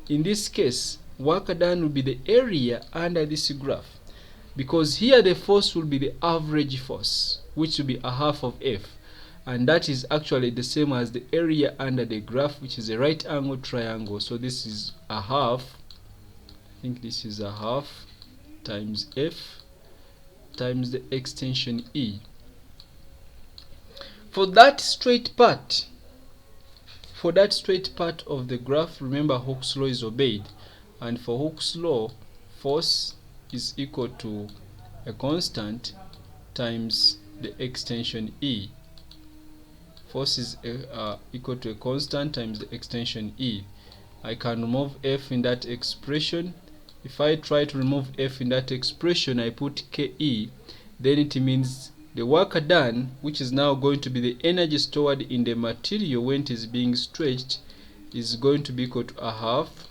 In this case, work done will be the area under this graph, because here the force will be the average force, which will be a half of F, and that is actually the same as the area under the graph, which is a right angle triangle. So this is a half, I think this is a half, times F times the extension E. For that straight part of the graph, remember Hooke's law is obeyed, and for Hooke's law, force is equal to a constant times the extension E. Force is equal to a constant times the extension E. I can remove F in that expression. If I try to remove F in that expression, I put KE, then it means the work done, which is now going to be the energy stored in the material when it is being stretched, is going to be equal to a half.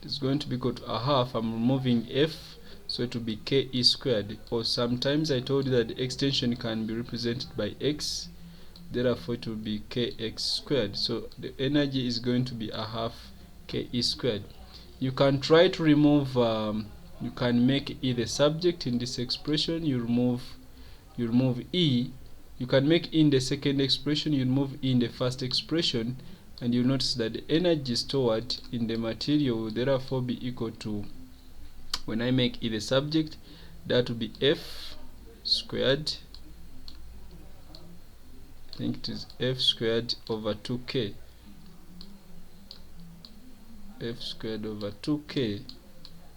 It's going to be equal to a half. I'm removing F, so it will be KE squared. Or sometimes I told you that the extension can be represented by X, therefore it will be KX squared. So the energy is going to be a half KE squared. You can try to remove, you can make E the subject in this expression. You remove E. You can make E in the second expression. You remove E in the first expression, and you'll notice that the energy stored in the material will therefore be equal to, when I make E the subject, that will be F squared. I think it is F squared over 2K. F squared over 2k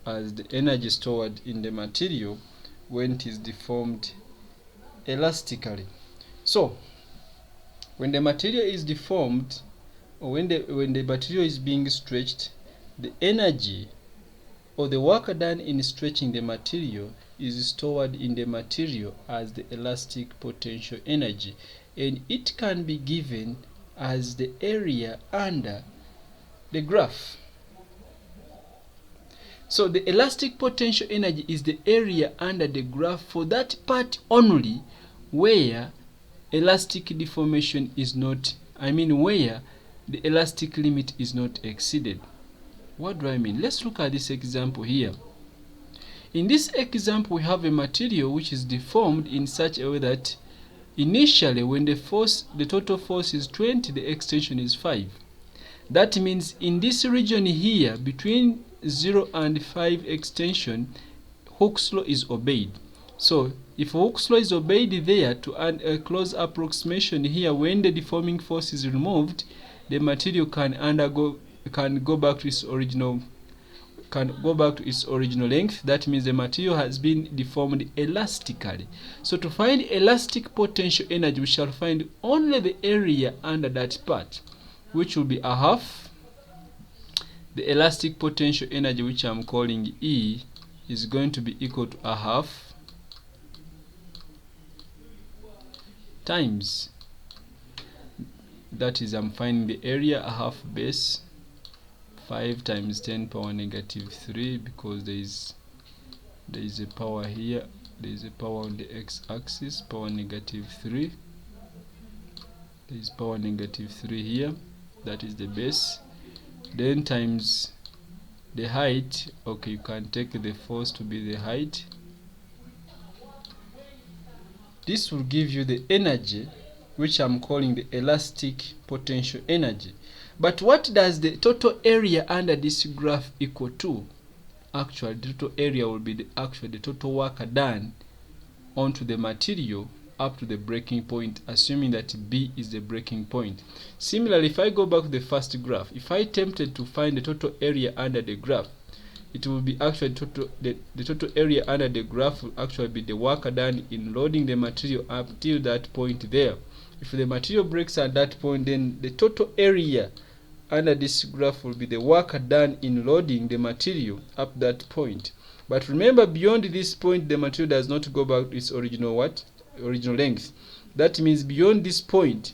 as the energy stored in the material when it is deformed elastically. So when the material is deformed, or when the material is being stretched, the energy or the work done in stretching the material is stored in the material as the elastic potential energy, and it can be given as the area under the graph. So the elastic potential energy is the area under the graph for that part only where elastic deformation is not, where the elastic limit is not exceeded. What do I mean? Let's look at this example here. In this example, we have a material which is deformed in such a way that initially when the total force is 20, the extension is 5. That means in this region here, between 0 and 5 extension, Hooke's law is obeyed. So if Hooke's law is obeyed there, to add a close approximation here, when the deforming force is removed, the material can go back to its original length. That means the material has been deformed elastically. So to find elastic potential energy, we shall find only the area under that part, which will be a half. The elastic potential energy, which I'm calling E, is going to be equal to a half times, that is, I'm finding the area, a half base 5 times 10 power negative 3, because there is a power here, there is a power on the x-axis, power negative 3, there is power negative 3 here, that is the base, then times the height. Okay, you can take the force to be the height. This will give you the energy, which I'm calling the elastic potential energy. But what does the total area under this graph equal to? Actually, the total area will be the total work done onto the material up to the breaking point, assuming that B is the breaking point. Similarly, if I go back to the first graph, if I attempted to find the total area under the graph, it will be actually the total area under the graph will actually be the work done in loading the material up till that point there. If the material breaks at that point, then the total area under this graph will be the work done in loading the material up that point. But remember, beyond this point, the material does not go back to its original length. That means beyond this point,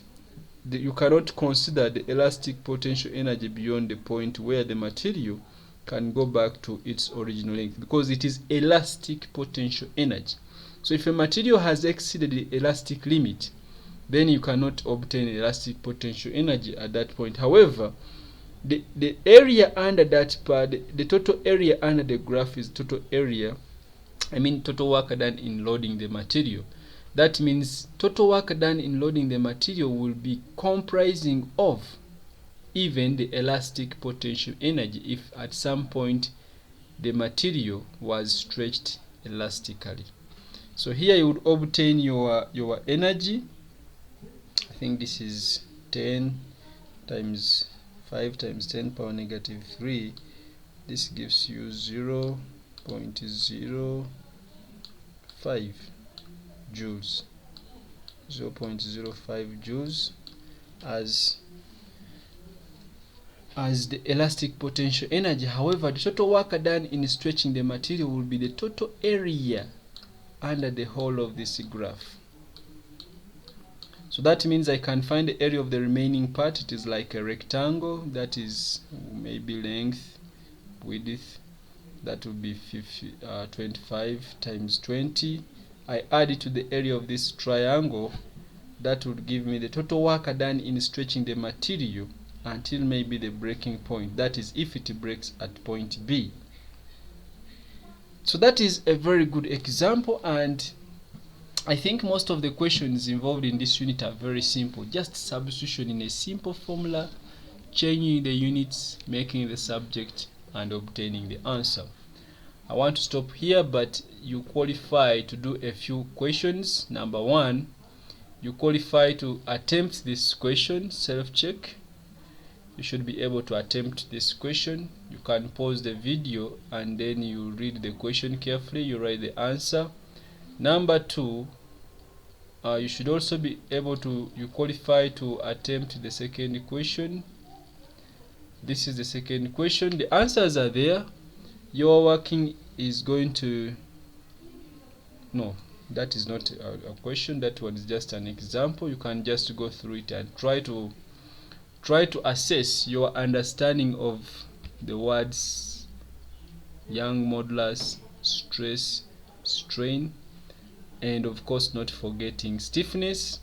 you cannot consider the elastic potential energy beyond the point where the material can go back to its original length, because it is elastic potential energy. So if a material has exceeded the elastic limit, then you cannot obtain elastic potential energy at that point. However, the area under that part, the total area under the graph is total work done in loading the material. That means total work done in loading the material will be comprising of even the elastic potential energy if at some point the material was stretched elastically. So here you would obtain your energy. I think this is 10 times 5 times 10 power negative 3. This gives you 0.05 joules. 0.05 joules as the elastic potential energy. However, the total work done in stretching the material will be the total area under the whole of this graph. So that means I can find the area of the remaining part. It is like a rectangle, that is maybe length, width, that would be 25 times 20. I add it to the area of this triangle. That would give me the total work done in stretching the material until maybe the breaking point, that is if it breaks at point B. So that is a very good example, and I think most of the questions involved in this unit are very simple. Just substitution in a simple formula, changing the units, making the subject, and obtaining the answer. I want to stop here, but you qualify to do a few questions. Number 1, you qualify to attempt this question, self-check. you should be able to attempt this question. You can pause the video and then you read the question carefully, you write the answer. Number 2, you should also be able to, you qualify to attempt the second question. This is the second question. The answers are there. Your working is going to, no, that is not a question, that one is just an example. You can just go through it and try to assess your understanding of the words young, modulus, stress, strain, and of course not forgetting stiffness.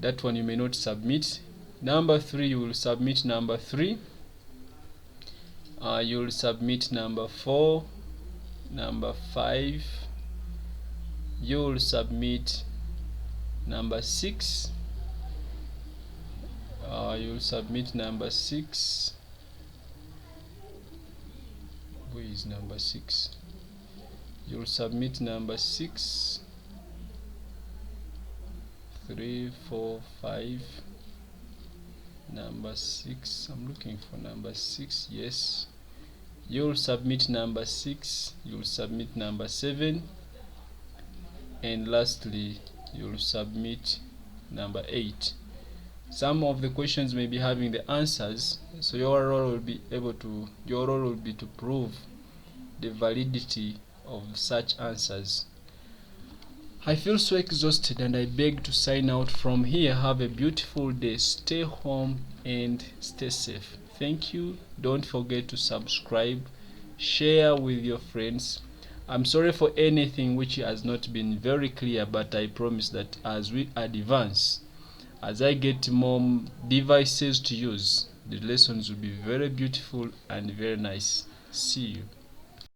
That one you may not submit. Number 3, you will submit number 3. You will submit number 4, number 5. You will submit number 6. You will submit number 6. Where is number 6? You will submit number 6. 3, 4, 5. Number 6. I'm looking for number 6. Yes. You will submit number 6. You will submit number 7. And lastly, you will submit number 8. Some of the questions may be having the answers, so your role will be to prove the validity of such answers. I feel so exhausted and I beg to sign out from here. Have a beautiful day. Stay home and stay safe. Thank you. Don't forget to subscribe, share with your friends. I'm sorry for anything which has not been very clear, but I promise that as we advance, as I get more devices to use, the lessons will be very beautiful and very nice. See you.